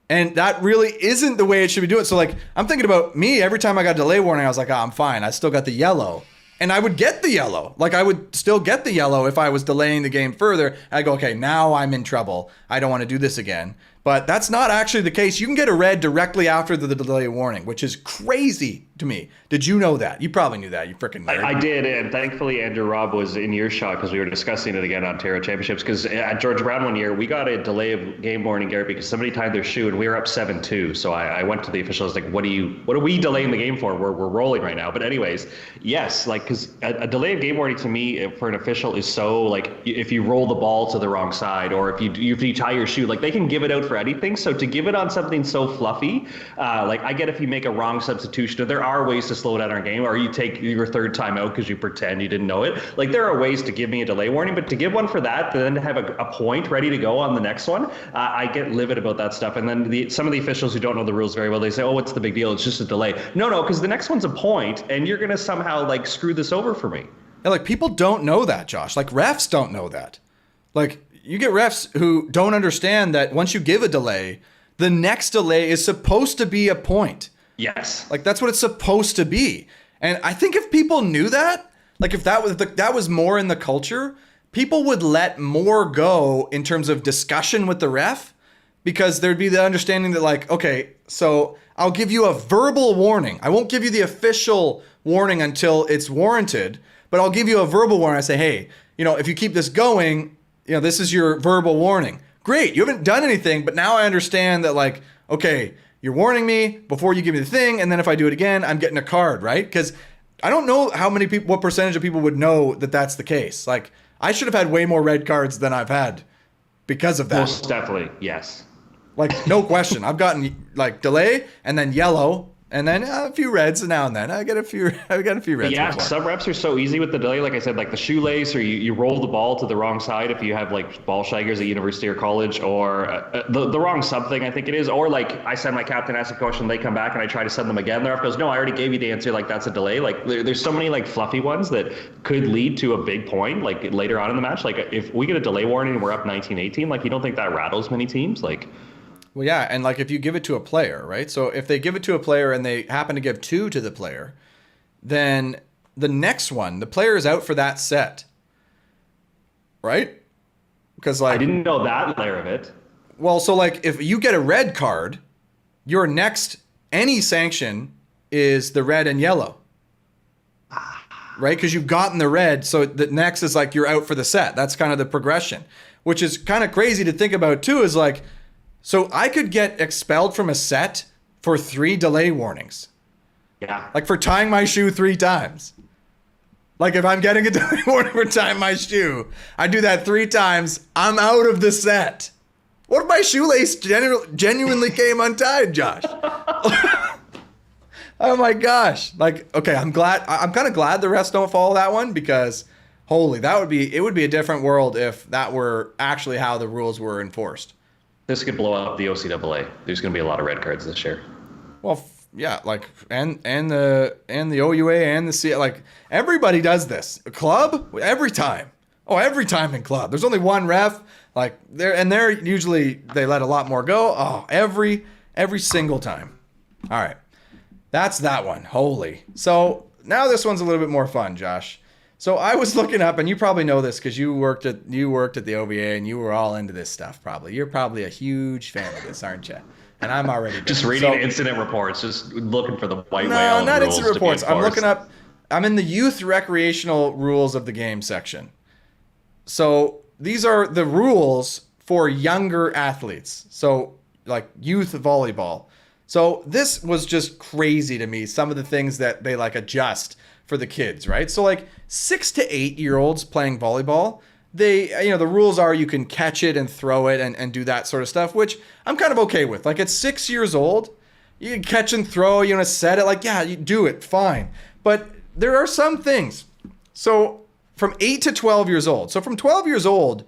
And that really isn't the way it should be doing. So like, I'm thinking about me, every time I got delay warning, I was like, I'm fine. I still got the yellow. And I would get the yellow. Like I would still get the yellow if I was delaying the game further. I go, okay, now I'm in trouble. I don't want to do this again. But that's not actually the case. You can get a red directly after the delay warning, which is crazy to me. Did you know that? You probably knew that, you freaking nerd. I did, and thankfully Andrew Robb was in earshot because we were discussing it again on Ontario Championships. Because at George Brown one year, we got a delay of game warning, Garrett, because somebody tied their shoe and we were up 7-2. So I went to the officials like, what are we delaying the game for? We're rolling right now. But anyways, yes, like because a delay of game warning to me for an official is so like if you roll the ball to the wrong side or if you tie your shoe, like they can give it out for anything. So to give it on something so fluffy, like I get if you make a wrong substitution, there are ways to slow down our game, or you take your third time out because you pretend you didn't know it. Like there are ways to give me a delay warning, but to give one for that, then to have a point ready to go on the next one, I get livid about that stuff. And then some of the officials who don't know the rules very well, they say, oh, what's the big deal? It's just a delay. No, because the next one's a point, and you're going to somehow like screw this over for me. Yeah, like people don't know that, Josh. Like refs don't know that. Like you get refs who don't understand that once you give a delay, the next delay is supposed to be a point. Yes. Like that's what it's supposed to be. And I think if people knew that, like if that was more in the culture, people would let more go in terms of discussion with the ref, because there'd be the understanding that like, okay, so I'll give you a verbal warning. I won't give you the official warning until it's warranted, but I'll give you a verbal warning. I say, hey, if you keep this going, this is your verbal warning. Great, you haven't done anything, but now I understand that like, okay, you're warning me before you give me the thing, and then if I do it again, I'm getting a card, right? Because I don't know how many people, what percentage of people would know that that's the case. Like, I should have had way more red cards than I've had because of that. Most definitely, yes. Like, no question. I've gotten like delay and then yellow and then a few reds now and then. I got a few reds. Yeah, before. some reps are so easy with the delay. Like I said, like the shoelace, or you roll the ball to the wrong side if you have like ball shaggers at university or college, or the wrong something, I think it is. Or like I send my captain, ask a question, they come back and I try to send them again. The ref goes, no, I already gave you the answer. Like that's a delay. Like there's so many like fluffy ones that could lead to a big point like later on in the match. Like if we get a delay warning and we're up 19-18, like you don't think that rattles many teams? Like. Well, yeah, and like if you give it to a player, right? So if they give it to a player and they happen to give 2 to the player, then the next one, the player is out for that set, right? Because like I didn't know that layer of it. Well, so like if you get a red card, your next any sanction is the red and yellow, right? Because you've gotten the red, so the next is like you're out for the set. That's kind of the progression, which is kind of crazy to think about too. Is like. So I could get expelled from a set for 3 delay warnings. Yeah. Like for tying my shoe 3 times. Like if I'm getting a delay warning for tying my shoe, I do that 3 times, I'm out of the set. What if my shoelace genuinely came untied, Josh? Oh my gosh. Like, okay, I'm kind of glad the refs don't follow that one, because holy, it would be a different world if that were actually how the rules were enforced. This could blow up the OCAA. There's going to be a lot of red cards this year. Well, yeah, like and the OUA and the C, like everybody does this. Club every time. Oh, every time in club. There's only one ref. Like they're usually they let a lot more go. Oh, every single time. All right, that's that one. Holy. So now this one's a little bit more fun, Josh. So I was looking up, and you probably know this because you worked at the OVA and you were all into this stuff. Probably you're probably a huge fan of this, aren't you? And I'm already just reading incident reports, just looking for the white whale. No, not incident reports. I'm looking up. I'm in the youth recreational rules of the game section. So these are the rules for younger athletes. So like youth volleyball. So this was just crazy to me. Some of the things that they like adjust for the kids, right? So like 6 to 8 year olds playing volleyball, they, the rules are you can catch it and throw it and do that sort of stuff, which I'm kind of okay with. Like at 6 years old, you can catch and throw, you want to set it, like, yeah, you do it, fine. But there are some things. So from 8 to 12 years old. So from 12 years old,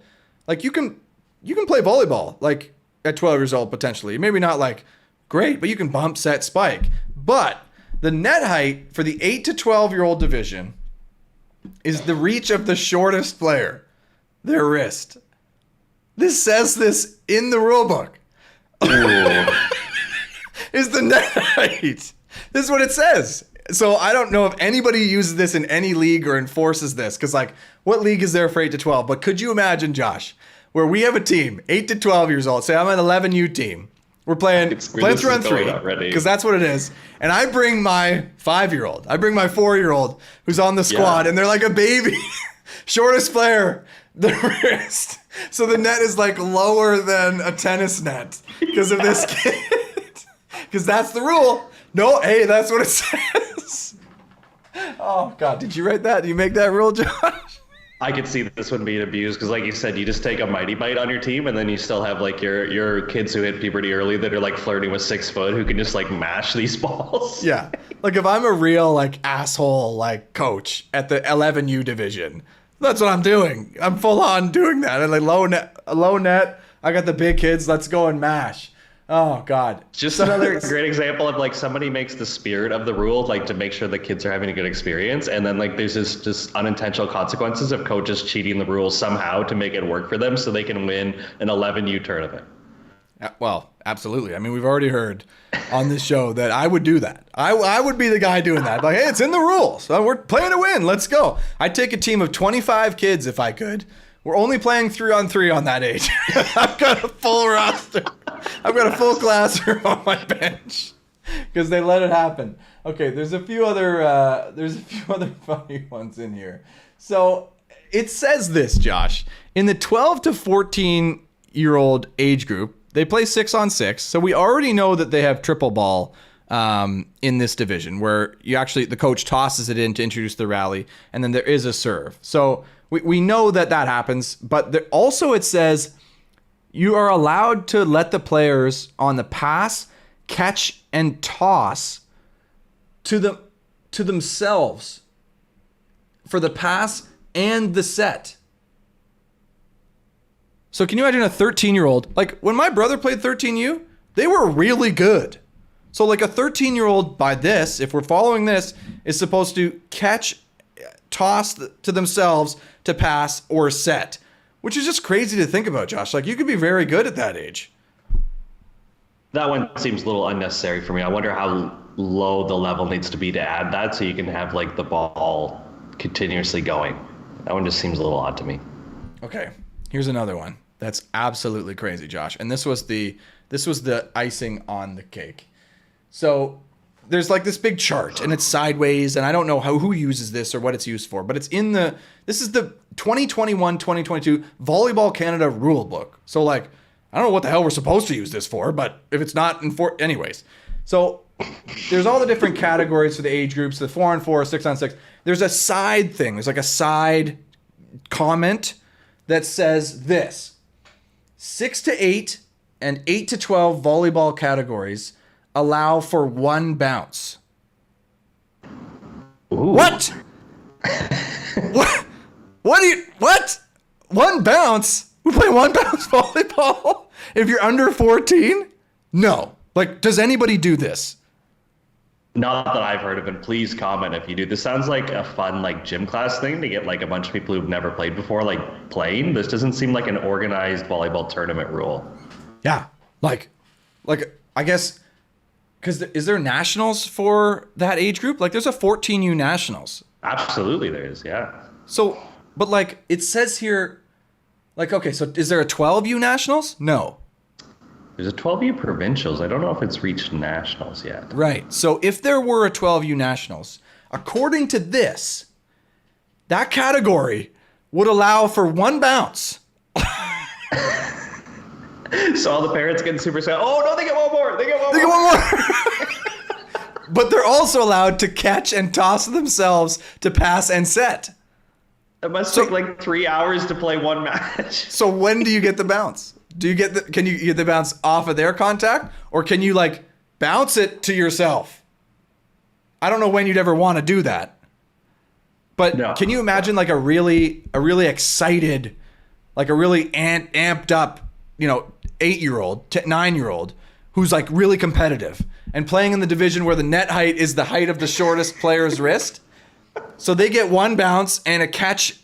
like you can play volleyball like at 12 years old potentially. Maybe not like great, but you can bump, set, spike. But the net height for the 8 to 12-year-old division is the reach of the shortest player, their wrist. This says this in the rule book. Is the net height. This is what it says. So I don't know if anybody uses this in any league or enforces this, because like, what league is there for 8 to 12? But could you imagine, Josh, where we have a team, 8 to 12 years old, say I'm an 11U team, we're playing 3-on-3, because that's what it is. And I bring my 5-year-old. I bring my 4-year-old who's on the squad, and they're like a baby. Shortest player, the wrist. So the net is like lower than a tennis net because of this kid. Because that's the rule. No, hey, that's what it says. Oh, God. Did you write that? Did you make that rule, Josh? I could see this one being abused because, like you said, you just take a mighty bite on your team, and then you still have like your kids who hit puberty early that are like flirting with 6 foot who can just like mash these balls. Yeah. Like if I'm a real like asshole like coach at the 11U division, that's what I'm doing. I'm full on doing that. And like low net. I got the big kids. Let's go and mash. Oh God. Just another great example of like somebody makes the spirit of the rule, like to make sure the kids are having a good experience. And then like there's this just unintentional consequences of coaches cheating the rules somehow to make it work for them so they can win an 11U tournament. Well, absolutely. I mean, we've already heard on this show that I would do that. I would be the guy doing that. Like, hey, it's in the rules. So we're playing to win. Let's go. I'd take a team of 25 kids if I could. We're only playing 3-on-3 on that age. I've got a full roster. I've got a full classroom on my bench because they let it happen. Okay, there's a few other funny ones in here. So it says this, Josh, in the 12 to 14-year-old age group, they play 6-on-6. So we already know that they have triple ball in this division, where the coach tosses it in to introduce the rally, and then there is a serve. So we know that happens, but also it says you are allowed to let the players on the pass, catch, and toss to themselves for the pass and the set. So can you imagine a 13-year-old? Like when my brother played 13U, they were really good. So like a 13-year-old by this, if we're following this, is supposed to catch, toss to themselves to pass or set, which is just crazy to think about, Josh. Like you could be very good at that age. That one seems a little unnecessary for me. I wonder how low the level needs to be to add that so you can have like the ball continuously going. That one just seems a little odd to me. Okay, here's another one that's absolutely crazy, Josh. And this was the icing on the cake. So there's like this big chart and it's sideways, and I don't know who uses this or what it's used for, but this is the 2021-2022 Volleyball Canada rule book. So like, I don't know what the hell we're supposed to use this for, but if it's not anyways. So there's all the different categories for the age groups, the 4-on-4, 6-on-6. There's a side thing. There's like a side comment that says this: 6 to 8 and 8 to 12 volleyball categories allow for one bounce. Ooh. What? What? One bounce? We play one bounce volleyball? If you're under 14? No. Like, does anybody do this? Not that I've heard of, and please comment if you do. This sounds like a fun like gym class thing to get like a bunch of people who've never played before like playing. This doesn't seem like an organized volleyball tournament rule. Yeah. Like I guess, because is there nationals for that age group? Like there's a 14U nationals. Absolutely there is, yeah. So, but like it says here, like, okay, so is there a 12U nationals? No. There's a 12U provincials. I don't know if it's reached nationals yet. Right. So if there were a 12U nationals, according to this, that category would allow for one bounce. So all the parents getting super sad. Oh no, they get one more. They get one more. But they're also allowed to catch and toss themselves to pass and set. It must take like 3 hours to play one match. So when do you get the bounce? Can you get the bounce off of their contact, or can you like bounce it to yourself? I don't know when you'd ever want to do that. But no. Can you imagine like a really excited, like a really amped up, 8-year-old, 9-year-old who's like really competitive and playing in the division where the net height is the height of the shortest player's wrist? So they get one bounce and a catch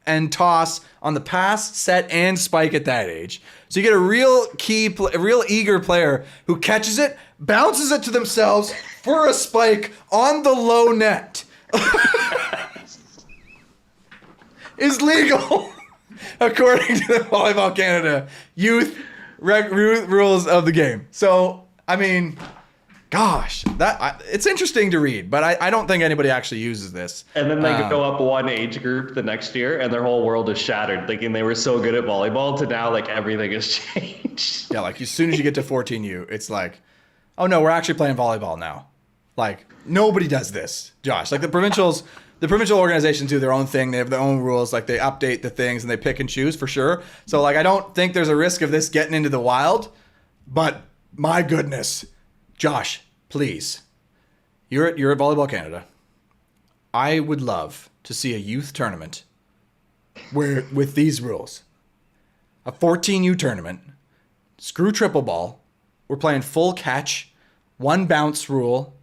and toss on the pass, set, and spike at that age. So you get a real eager player who catches it, bounces it to themselves for a spike on the low net. Is legal according to the Volleyball Canada youth rules of the game. So, I mean, gosh, it's interesting to read, but I don't think anybody actually uses this. And then they go up one age group the next year, and their whole world is shattered, thinking they were so good at volleyball to now, like, everything has changed. Yeah, like, as soon as you get to 14U, it's like, oh, no, we're actually playing volleyball now. Like, nobody does this, Josh. Like, the provincials the provincial organizations do their own thing. They have their own rules. Like they update the things and they pick and choose for sure. So like I don't think there's a risk of this getting into the wild. But my goodness, Josh, please, you're at Volleyball Canada. I would love to see a youth tournament where with these rules, a 14U tournament, screw triple ball. We're playing full catch, one bounce rule,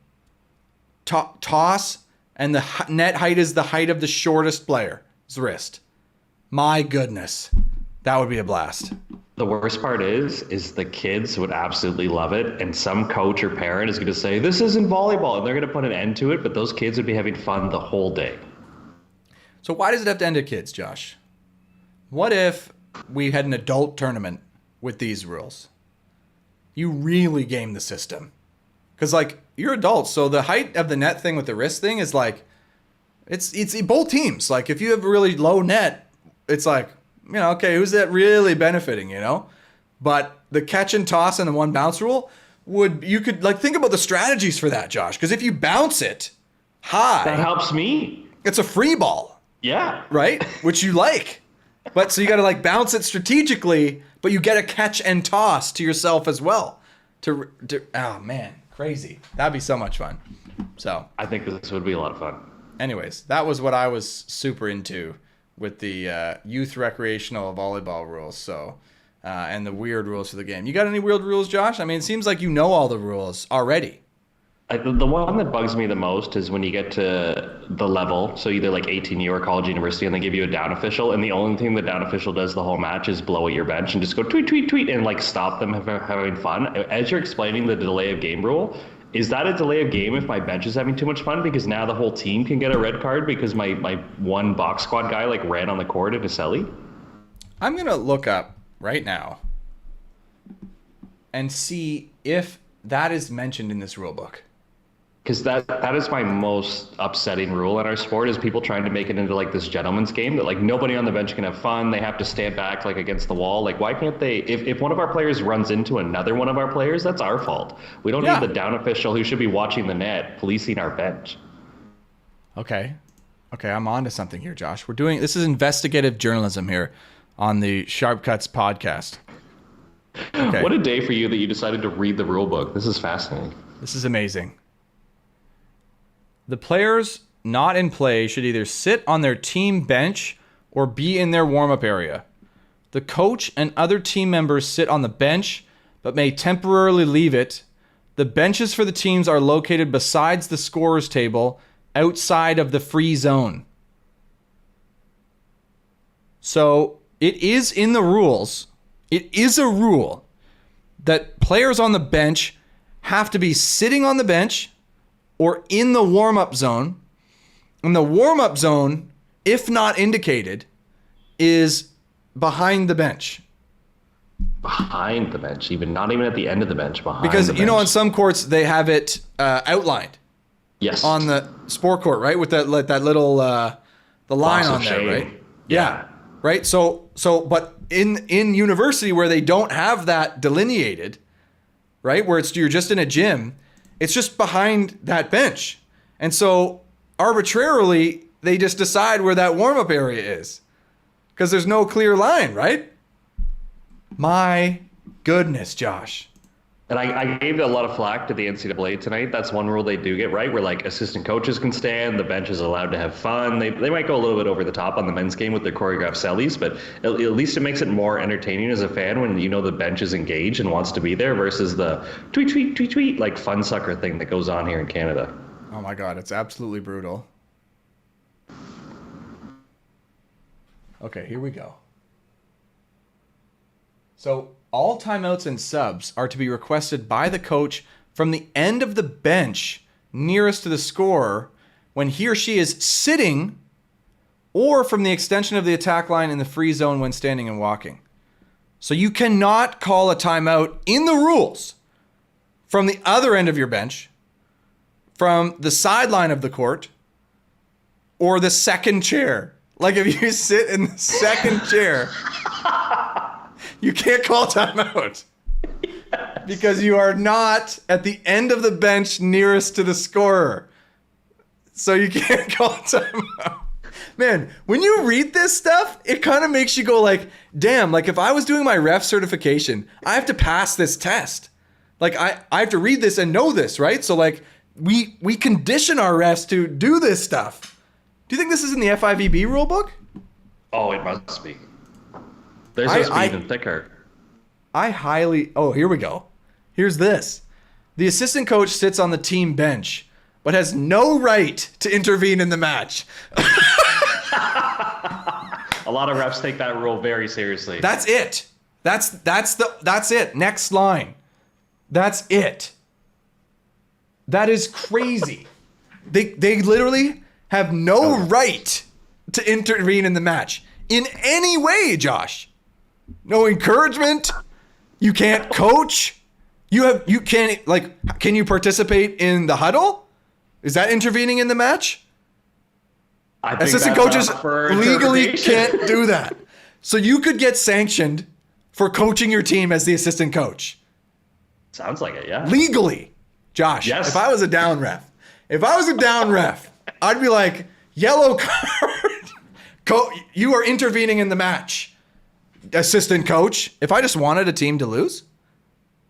toss. And the net height is the height of the shortest player's wrist. My goodness. That would be a blast. The worst part is the kids would absolutely love it. And some coach or parent is going to say, this isn't volleyball. And they're going to put an end to it. But those kids would be having fun the whole day. So why does it have to end at kids, Josh? What if we had an adult tournament with these rules? You really game the system. Because, like, you're adults, so the height of the net thing with the wrist thing is like, it's both teams. Like, if you have a really low net, it's like, okay, who's that really benefiting, But the catch and toss and the one bounce rule, you could think about the strategies for that, Josh. Because if you bounce it high, that helps me. It's a free ball. Yeah. Right? Which you like. But so you got to bounce it strategically, but you get a catch and toss to yourself as well. Oh, man. Crazy. That'd be so much fun. So I think this would be a lot of fun. Anyways, that was what I was super into with the youth recreational volleyball rules. So and the weird rules for the game. You got any weird rules, Josh? I mean, it seems like you know all the rules already. The one that bugs me the most is when you get to the level, so either 18U or college university, and they give you a down official, and the only thing the down official does the whole match is blow at your bench and just go tweet, tweet, tweet, and stop them having fun. As you're explaining the delay of game rule, is that a delay of game if my bench is having too much fun? Because now the whole team can get a red card because my one box squad guy ran on the court at a celly? I'm going to look up right now and see if that is mentioned in this rule book. Because that is my most upsetting rule in our sport is people trying to make it into this gentleman's game that nobody on the bench can have fun. They have to stand back against the wall. Why can't they? If one of our players runs into another one of our players, that's our fault. We don't need the down official who should be watching the net policing our bench. Okay, I'm on to something here, Josh. This is investigative journalism here on the Sharp Cuts podcast. Okay. What a day for you that you decided to read the rule book. This is fascinating. This is amazing. The players not in play should either sit on their team bench or be in their warm-up area. The coach and other team members sit on the bench, but may temporarily leave it. The benches for the teams are located besides the scorer's table, outside of the free zone. So it is in the rules. It is a rule that players on the bench have to be sitting on the bench or in the warm-up zone. And the warm-up zone, if not indicated, is behind the bench. Behind the bench, not even at the end of the bench, behind because the bench. on some courts they have it outlined. Yes. On the sport court, right, with that little the line on there, right? Yeah. Right. So but in university where they don't have that delineated, right, where you're just in a gym, it's just behind that bench, and so arbitrarily they just decide where that warm-up area is because there's no clear line, right? My goodness, Josh. And I gave a lot of flack to the NCAA tonight. That's one rule they do get right, where assistant coaches can stand, the bench is allowed to have fun. They might go a little bit over the top on the men's game with their choreographed sellies, but at least it makes it more entertaining as a fan when the bench is engaged and wants to be there versus the tweet, tweet, tweet, tweet, fun sucker thing that goes on here in Canada. Oh my God, it's absolutely brutal. Okay, here we go. So all timeouts and subs are to be requested by the coach from the end of the bench nearest to the scorer when he or she is sitting, or from the extension of the attack line in the free zone when standing and walking. So you cannot call a timeout in the rules from the other end of your bench, from the sideline of the court, or the second chair. If you sit in the second chair, you can't call timeout. Yes. Because you are not at the end of the bench nearest to the scorer. So you can't call timeout. Man, when you read this stuff, it kind of makes you go like, damn, like if I was doing my ref certification, I have to pass this test. Like I have to read this and know this, right? So like we condition our refs to do this stuff. Do you think this is in the FIVB rule book? Oh, it must be. There's supposed to be even thicker. Oh, here we go. Here's this. The assistant coach sits on the team bench, but has no right to intervene in the match. A lot of refs take that rule very seriously. That's it. That's it. Next line. That's it. That is crazy. They literally have no right to intervene in the match in any way, Josh. No encouragement. You can't coach. You can't, like, can you participate in the huddle? Is that intervening in the match? I think assistant coaches legally can't do that. So you could get sanctioned for coaching your team as the assistant coach. Sounds like it, yeah. Legally. Josh, yes. If I was a down ref, I'd be like, yellow card. You are intervening in the match, assistant coach. If I just wanted a team to lose?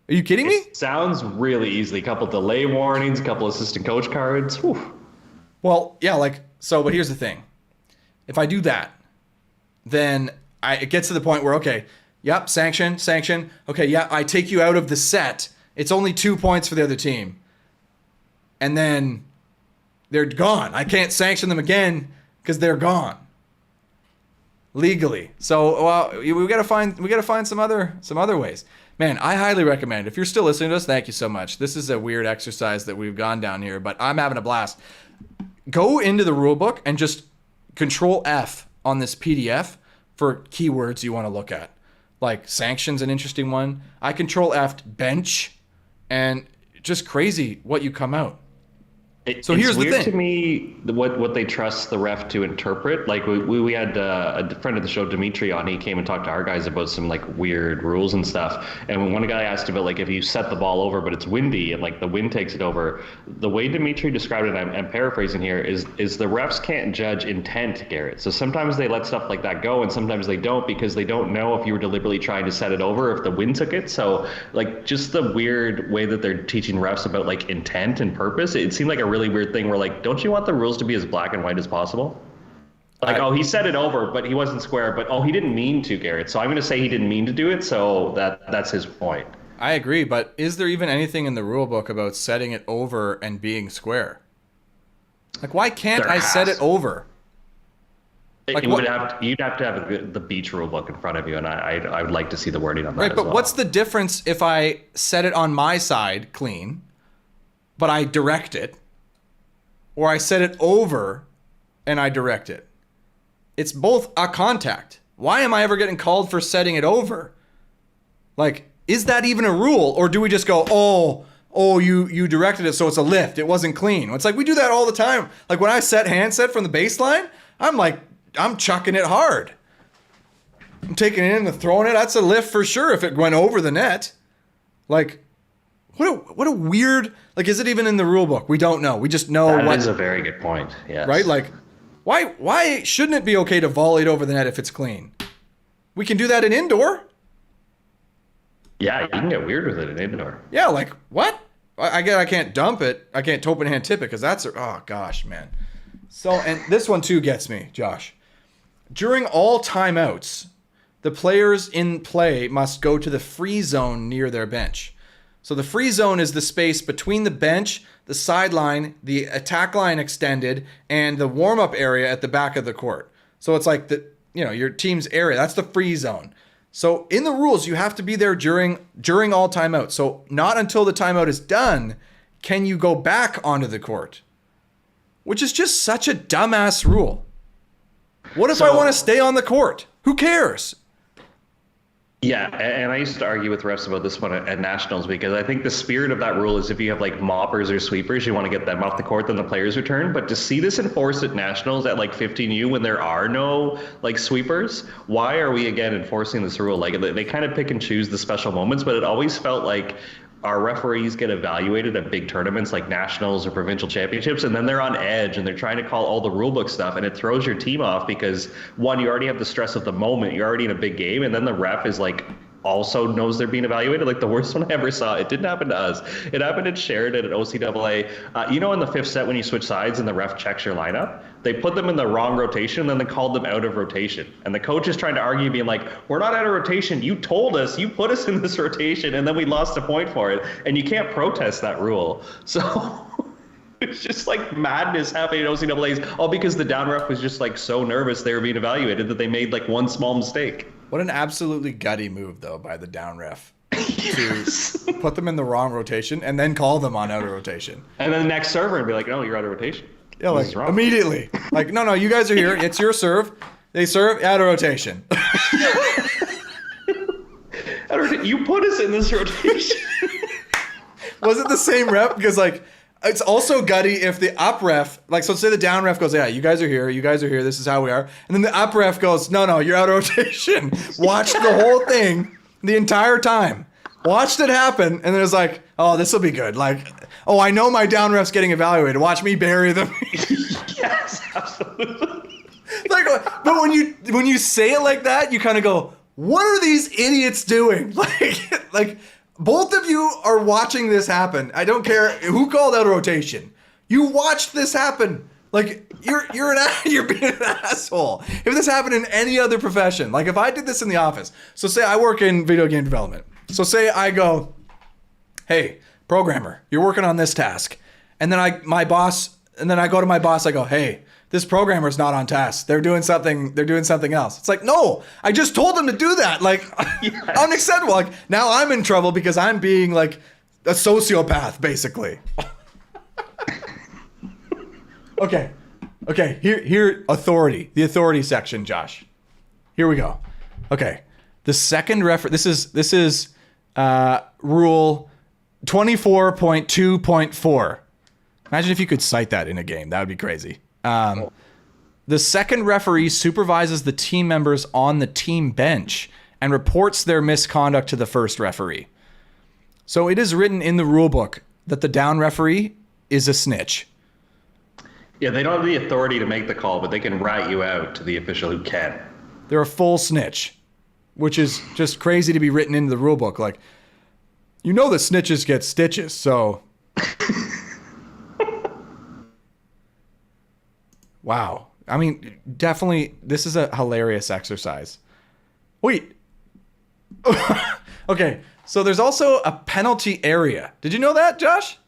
Are you kidding me? Sounds really easy. A couple delay warnings, a couple assistant coach cards. Whew. Well, yeah, but here's the thing. If I do that, then it gets to the point where, okay, yep, sanction. Okay, yeah, I take you out of the set. It's only 2 points for the other team. And then they're gone. I can't sanction them again because they're gone. Legally. So, well, we got to find some other ways. Man, I highly recommend. If you're still listening to us, thank you so much. This is a weird exercise that we've gone down here, but I'm having a blast. Go into the rule book and just Control F on this PDF for keywords you want to look at. Like sanctions, an interesting one. I Control F bench, and just crazy what you come out. It's weird to me what they trust the ref to interpret. Like we had a friend of the show, Dimitri, on. He came and talked to our guys about some like weird rules and stuff. And when one guy asked about like if you set the ball over but it's windy and like the wind takes it over, the way Dimitri described it, I'm paraphrasing here, is the refs can't judge intent, Garrett. So sometimes they let stuff like that go and sometimes they don't because they don't know if you were deliberately trying to set it over or if the wind took it. So like just the weird way that they're teaching refs about like intent and purpose, it seemed like a really weird thing where like, don't you want the rules to be as black and white as possible? Like, he set it over, but he wasn't square, but he didn't mean to, Garrett. So I'm going to say he didn't mean to do it. So that's his point. I agree. But is there even anything in the rule book about setting it over and being square? Like, why can't I set it over? Like, you'd have to have the beach rule book in front of you, and I would like to see the wording on that. Right, but what's the difference if I set it on my side clean, but I direct it, or I set it over and I direct it? It's both a contact. Why am I ever getting called for setting it over? Like, is that even a rule? Or do we just go, you directed it so it's a lift. It wasn't clean. It's like we do that all the time. Like when I set handset from the baseline, I'm chucking it hard. I'm taking it in and throwing it. That's a lift for sure if it went over the net. Like, what a weird, like, is it even in the rule book? We don't know. We just know that is a very good point. Yes. Right? Like, why shouldn't it be okay to volley it over the net if it's clean? We can do that in indoor. Yeah, you can get weird with it in indoor. Yeah, like, what? I can't dump it. I can't open hand tip it because oh gosh, man. So, and this one too gets me, Josh. During all timeouts, the players in play must go to the free zone near their bench. So the free zone is the space between the bench, the sideline, the attack line extended, and the warm-up area at the back of the court. So it's like your team's area. That's the free zone. So in the rules, you have to be there during all timeouts. So not until the timeout is done can you go back onto the court, which is just such a dumbass rule. What if I want to stay on the court? Who cares? Yeah, and I used to argue with refs about this one at Nationals because I think the spirit of that rule is if you have like moppers or sweepers, you want to get them off the court, then the players return. But to see this enforced at Nationals at like 15U when there are no like sweepers, why are we again enforcing this rule? Like they kind of pick and choose the special moments, but it always felt like, our referees get evaluated at big tournaments like nationals or provincial championships, and then they're on edge and they're trying to call all the rulebook stuff, and it throws your team off because one, you already have the stress of the moment, you're already in a big game, and then the ref is like also knows they're being evaluated. Like the worst one I ever saw, it didn't happen to us. It happened in Sheridan at OCAA. In the fifth set when you switch sides and the ref checks your lineup, they put them in the wrong rotation and then they called them out of rotation. And the coach is trying to argue, being like, we're not out of rotation. You told us, you put us in this rotation, and then we lost a point for it. And you can't protest that rule. So it's just like madness happening at OCAAs, all because the down ref was just like so nervous they were being evaluated that they made like one small mistake. What an absolutely gutty move, though, by the down ref Yes. to put them in the wrong rotation and then call them on out of rotation. And then the next server and be like, no, you're out of rotation. Yeah, like immediately. Like, no, you guys are here. It's your serve. They serve out of rotation. You put us in this rotation. Was it the same rep? Because, like, it's also gutty if the up ref, like, so say the down ref goes, yeah, you guys are here, this is how we are. And then the up ref goes, no, you're out of rotation. Watched the whole thing the entire time. Watched it happen, and then it was like, oh, this will be good. Like, oh, I know my down ref's getting evaluated. Watch me bury them. Yes, absolutely. Like, but when you say it like that, you kind of go, what are these idiots doing? Like both of you are watching this happen. I don't care who called out a rotation. You watched this happen. Like you're being an asshole. If this happened in any other profession, like if I did this in the office, so say I work in video game development. So say I go, hey, programmer, you're working on this task. And then I go to my boss, I go, hey, this programmer's not on task. They're doing something else. It's like, no, I just told them to do that. Like, yes. Unacceptable. Like, now I'm in trouble because I'm being like a sociopath, basically. Okay. Here, authority. The authority section, Josh. Here we go. Okay. The second reference. This is rule 24.2.4. Imagine if you could cite that in a game. That would be crazy. The second referee supervises the team members on the team bench and reports their misconduct to the first referee. So it is written in the rule book that the down referee is a snitch. Yeah, they don't have the authority to make the call, but they can rat you out to the official who can. They're a full snitch, which is just crazy to be written into the rule book. Like, you know that snitches get stitches, so... Wow. I mean, definitely, this is a hilarious exercise. Wait. Okay, so there's also a penalty area. Did you know that, Josh?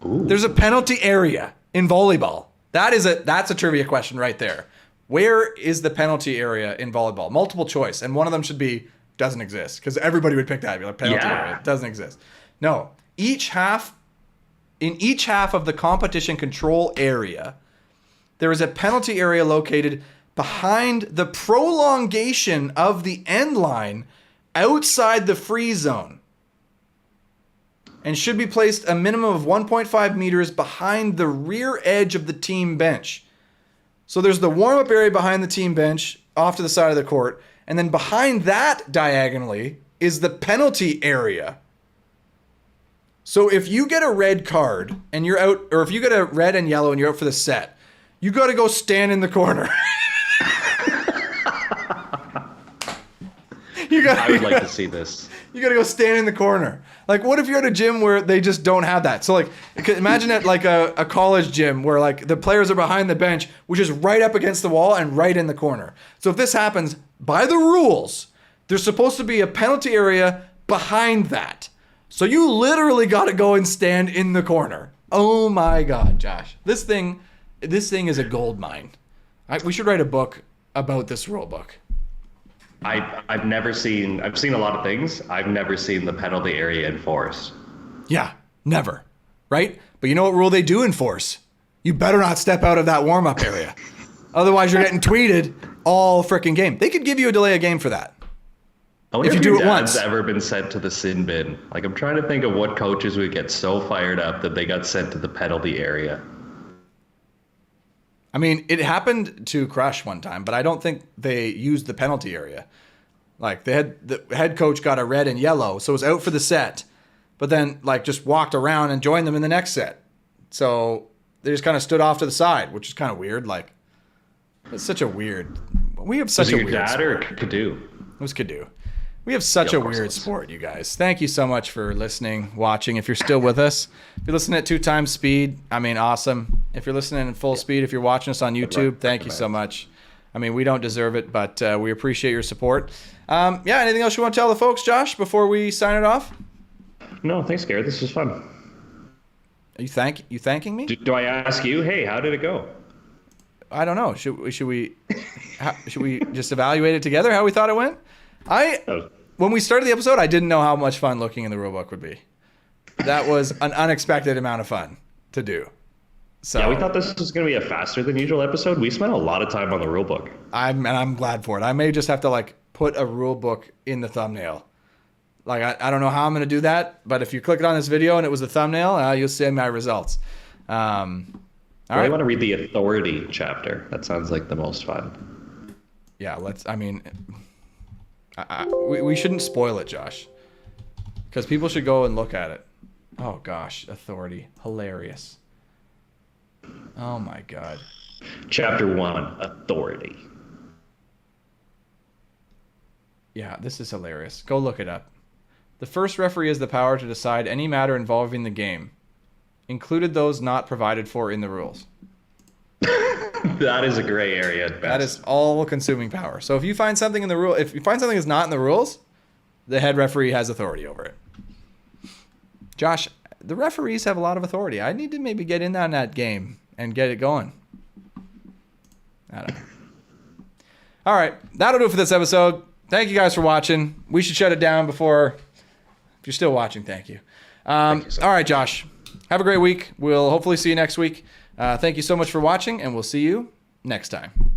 Ooh. There's a penalty area in volleyball. That's a trivia question right there. Where is the penalty area in volleyball? Multiple choice, and one of them should be doesn't exist, because everybody would pick that. Be like, penalty area doesn't exist. No, in each half of the competition control area, there is a penalty area located behind the prolongation of the end line outside the free zone and should be placed a minimum of 1.5 meters behind the rear edge of the team bench. So there's the warm-up area behind the team bench off to the side of the court, and then behind that diagonally is the penalty area. So if you get a red card and you're out, or if you get a red and yellow and you're out for the set, you got to go stand in the corner. I would like to see this. You got to go stand in the corner. Like, what if you're at a gym where they just don't have that? So, like, imagine at like a college gym where like the players are behind the bench, which is right up against the wall and right in the corner. So if this happens, by the rules, there's supposed to be a penalty area behind that. So you literally got to go and stand in the corner. Oh my God, Josh. This thing is a gold mine. We should write a book about this rule book. I've seen a lot of things. I've never seen the penalty area enforced. Yeah, never. Right? But you know what rule they do enforce? You better not step out of that warm-up area. Otherwise, you're getting tweeted all freaking game. They could give you a delay of game for that. I wonder if you do it once. Ever been sent to the sin bin? Like, I'm trying to think of what coaches would get so fired up that they got sent to the penalty area. I mean, it happened to Crush one time, but I don't think they used the penalty area. Like, the head coach got a red and yellow, so it was out for the set. but then like just walked around and joined them in the next set. So they just kind of stood off to the side, which is kind of weird. Like, it's such a weird. We have such Was it a your weird dad sport. or Kadu? It was Kadu. We have such Yeah, a of course it weird was. sport, you guys. Thank you so much for listening, watching. If you're still with us, if you're listening at 2 times speed, I mean, awesome. If you're listening in full speed, if you're watching us on YouTube, thank you so much. I mean, we don't deserve it, but we appreciate your support. Yeah, anything else you want to tell the folks, Josh, before we sign it off? No, thanks, Garrett. This was fun. Are you thanking me? Do I ask you, hey, how did it go? I don't know. Should we should we just evaluate it together? How we thought it went? When we started the episode, I didn't know how much fun looking in the rulebook would be. That was an unexpected amount of fun to do. So Yeah, we thought this was going to be a faster than usual episode. We spent a lot of time on the rule book. I'm glad for it. I may just have to like put a rule book in the thumbnail. Like I don't know how I'm going to do that, but if you click it on this video and it was the thumbnail, you'll see my results. All right. I want to read the authority chapter. That sounds like the most fun. Yeah, we shouldn't spoil it, Josh, because people should go and look at it. Oh gosh, authority, hilarious. Oh my god. Chapter 1, authority. Yeah, this is hilarious. Go look it up. The first referee has the power to decide any matter involving the game, included those not provided for in the rules. That is a gray area at best. That is all-consuming power. So if you find something in the rule, if you find something that's not in the rules, the head referee has authority over it. Josh, the referees have a lot of authority. I need to maybe get in on that game and get it going. I don't know. All right, that'll do it for this episode. Thank you guys for watching. We should shut it down before. If you're still watching, thank you. Thank you so All right, Josh. Have a great week. We'll hopefully see you next week. Thank you so much for watching, and we'll see you next time.